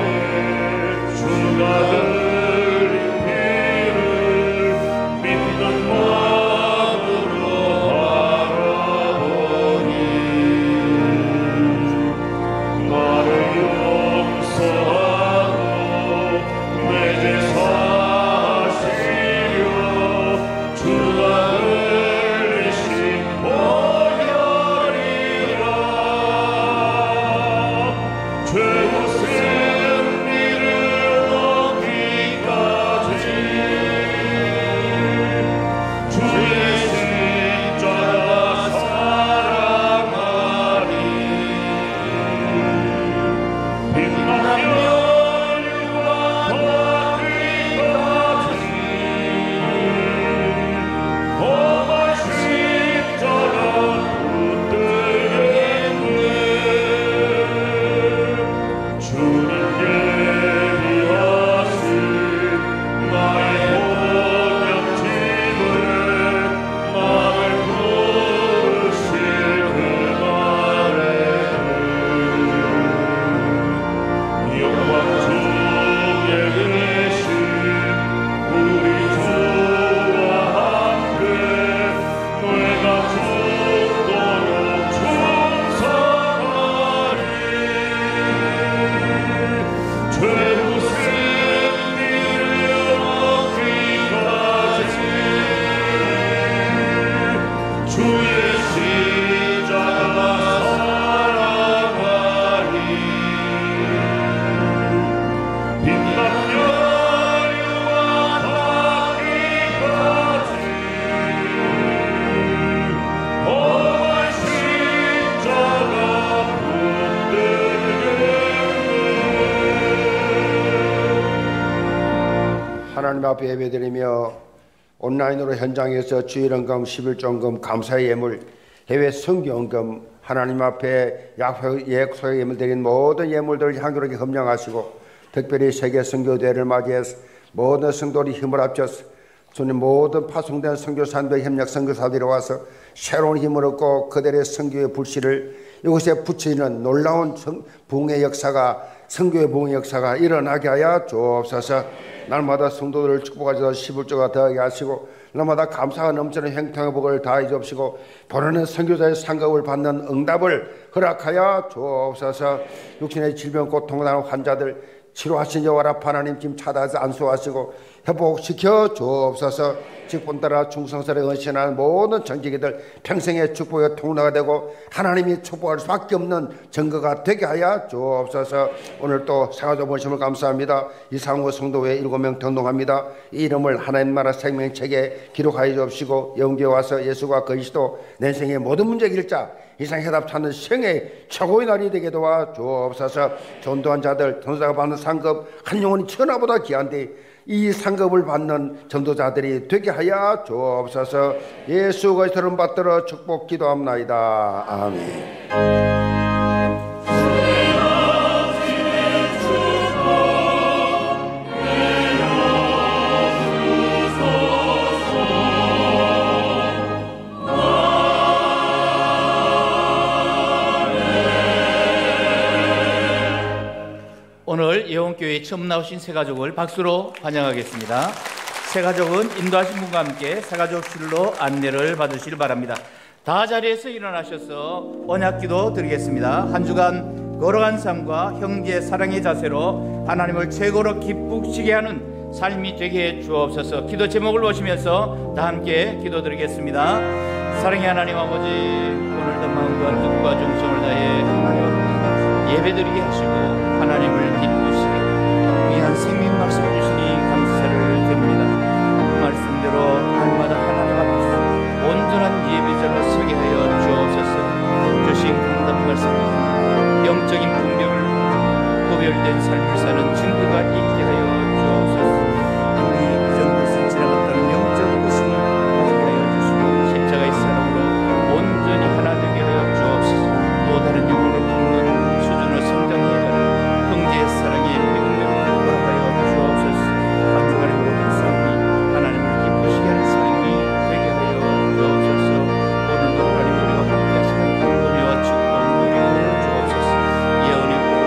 주가 흘린 피를 믿는 마음으로 바라보니 나를 용서하고 내 죄 사시려 주가 흘리신 보혈이라 죄 무슨 일을 얻기까지 주의 십자가 사랑하리 빛나면과 닿기까지 험한 십자가 붙들겠네 주님께 비하신 나의 본향짐을 나를 부르실 그날에는 영광 중에 계신 우리 주와 함께 내가 죽도록 충성하리 죄 무슨 일을 얻기까지 주의 십자가 사랑하리 빛나면과 닿기까지 험한 십자가 붙들겠네. 하나님 앞에 예배드리며 온라인으로 현장에서 주일헌금 11조헌금 감사의 예물 해외 선교헌금 하나님 앞에 약속의 예물 드린 모든 예물들을 향기롭게 검량하시고 특별히 세계 선교대회를 맞이해서 모든 성도들이 힘을 합쳐서 주님 모든 파송된 선교사님들 협력 선교사들이 와서 새로운 힘을 얻고 그들의 선교의 불씨를 이곳에 붙이는 놀라운 부흥의 역사가 선교의 부흥의 역사가 일어나게 하여 주옵소서. 날마다 성도들을 축복하셔서 11조가 더하게 하시고 날마다 감사가 넘치는 횡통의 복을 다해 주옵시고 보내는 선교사의 상급을 받는 응답을 허락하여 주옵소서. 육신의 질병 고통을 당하는 환자들 치료하신 여호와 하나님 지금 찾아서 안수하시고 회복시켜 주옵소서. 직분 따라 충성스레 헌신하는 모든 정직이들 평생의 축복의 통로가 되고 하나님이 축복할 수밖에 없는 증거가 되게 하여 주옵소서. 오늘 또 생활조 본심을 감사합니다. 이상우 성도 외 7명 등록합니다. 이 이름을 하나님 나라 생명책에 기록하여 주옵시고 영계에 와서 예수가 그리스도 내 생의 모든 문제 길자 이상 해답 찾는 생의 최고의 날이 되게 도와 주옵소서. 전도한 자들 전도자가 받는 상급 한 영혼이 천하보다 귀한데 이 상급을 받는 전도자들이 되게 하여 주옵소서. 예수 그리스도를 받들어 축복 기도합나이다. 아멘. 오늘 예원교회에 처음 나오신 새가족을 박수로 환영하겠습니다. 새가족은 인도하신 분과 함께 새가족실로 안내를 받으시길 바랍니다. 다 자리에서 일어나셔서 언약기도 드리겠습니다. 한 주간 걸어간 삶과 형제 사랑의 자세로 하나님을 최고로 기쁘시게 하는 삶이 되게 해 주옵소서. 기도 제목을 보시면서 다 함께 기도드리겠습니다. 사랑의 하나님 아버지, 오늘도 마음과 뜻과 정성을 다해 하나님 앞에 예배드리게 하시고 하나님을 기쁘시게 귀한 생명 말씀을 주시니 감사를 드립니다. 말씀대로 날마다 하나님 앞에서 온전한 예배자로 서게 하여 주옵소서. 주신 강단 말씀 영적인 분별을 구별된 삶을 사는 증거가 있게 하여 주옵소서. 이미 그전부터 지나갔다는 영적 의심을 하게 하여 주시고 십자가의 사랑으로 온전히 하나 되게 하여 주옵소서. 또 다른 영으로 품는 수준을 성장해 가는 형제의 사랑의 배경을 허락하여 주옵소서. 한 주간의 모든 삶이 하나님을 기쁘시게 하는 삶이 되게 하여 주옵소서. 오늘도 하나님 우리와 함께 하시는 은혜와 축복 누리고 주옵소서. 예언의 복을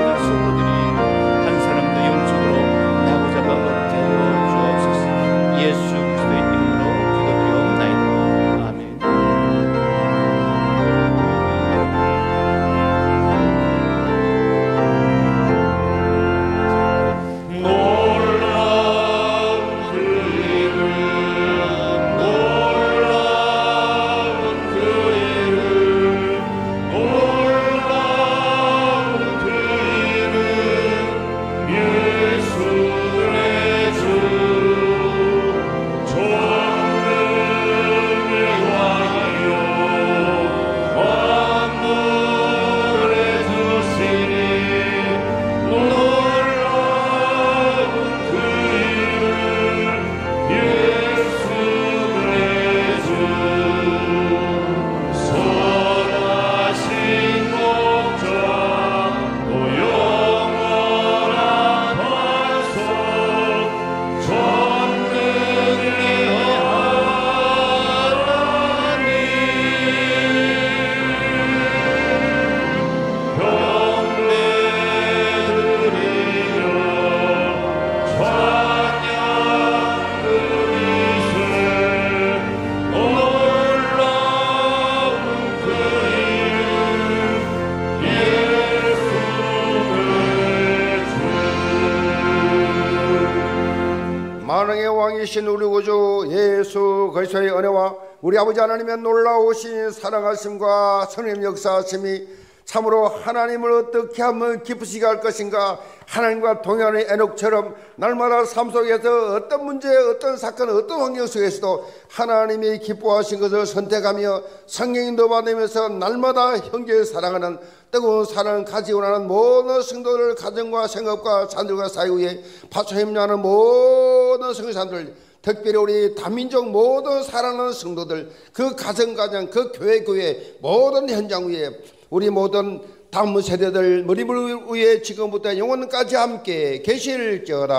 만왕의 왕이신 우리 구주 예수 그리스도의 은혜와 우리 아버지 하나님의 놀라우신 사랑하심과 성령 역사하심이 참으로 하나님을 어떻게 하면 기쁘시게 할 것인가, 하나님과 동행하는 에녹처럼 날마다 삶 속에서 어떤 문제, 어떤 사건, 어떤 환경 속에서도 하나님이 기뻐하신 것을 선택하며 성령인도 받으면서 날마다 형제를 사랑하는 뜨거운 사랑을 가지고 나는 모든 성도들, 가정과 생업과 자녀들과 사회 위에 파초 협력하는 모든 성도들, 특별히 우리 다민족 모든 사랑하는 성도들, 그 가정, 그 교회 모든 현장 위에 우리 모든 다음 세대들 머리를 위해 지금부터 영원까지 함께 계실지어다.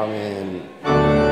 아멘.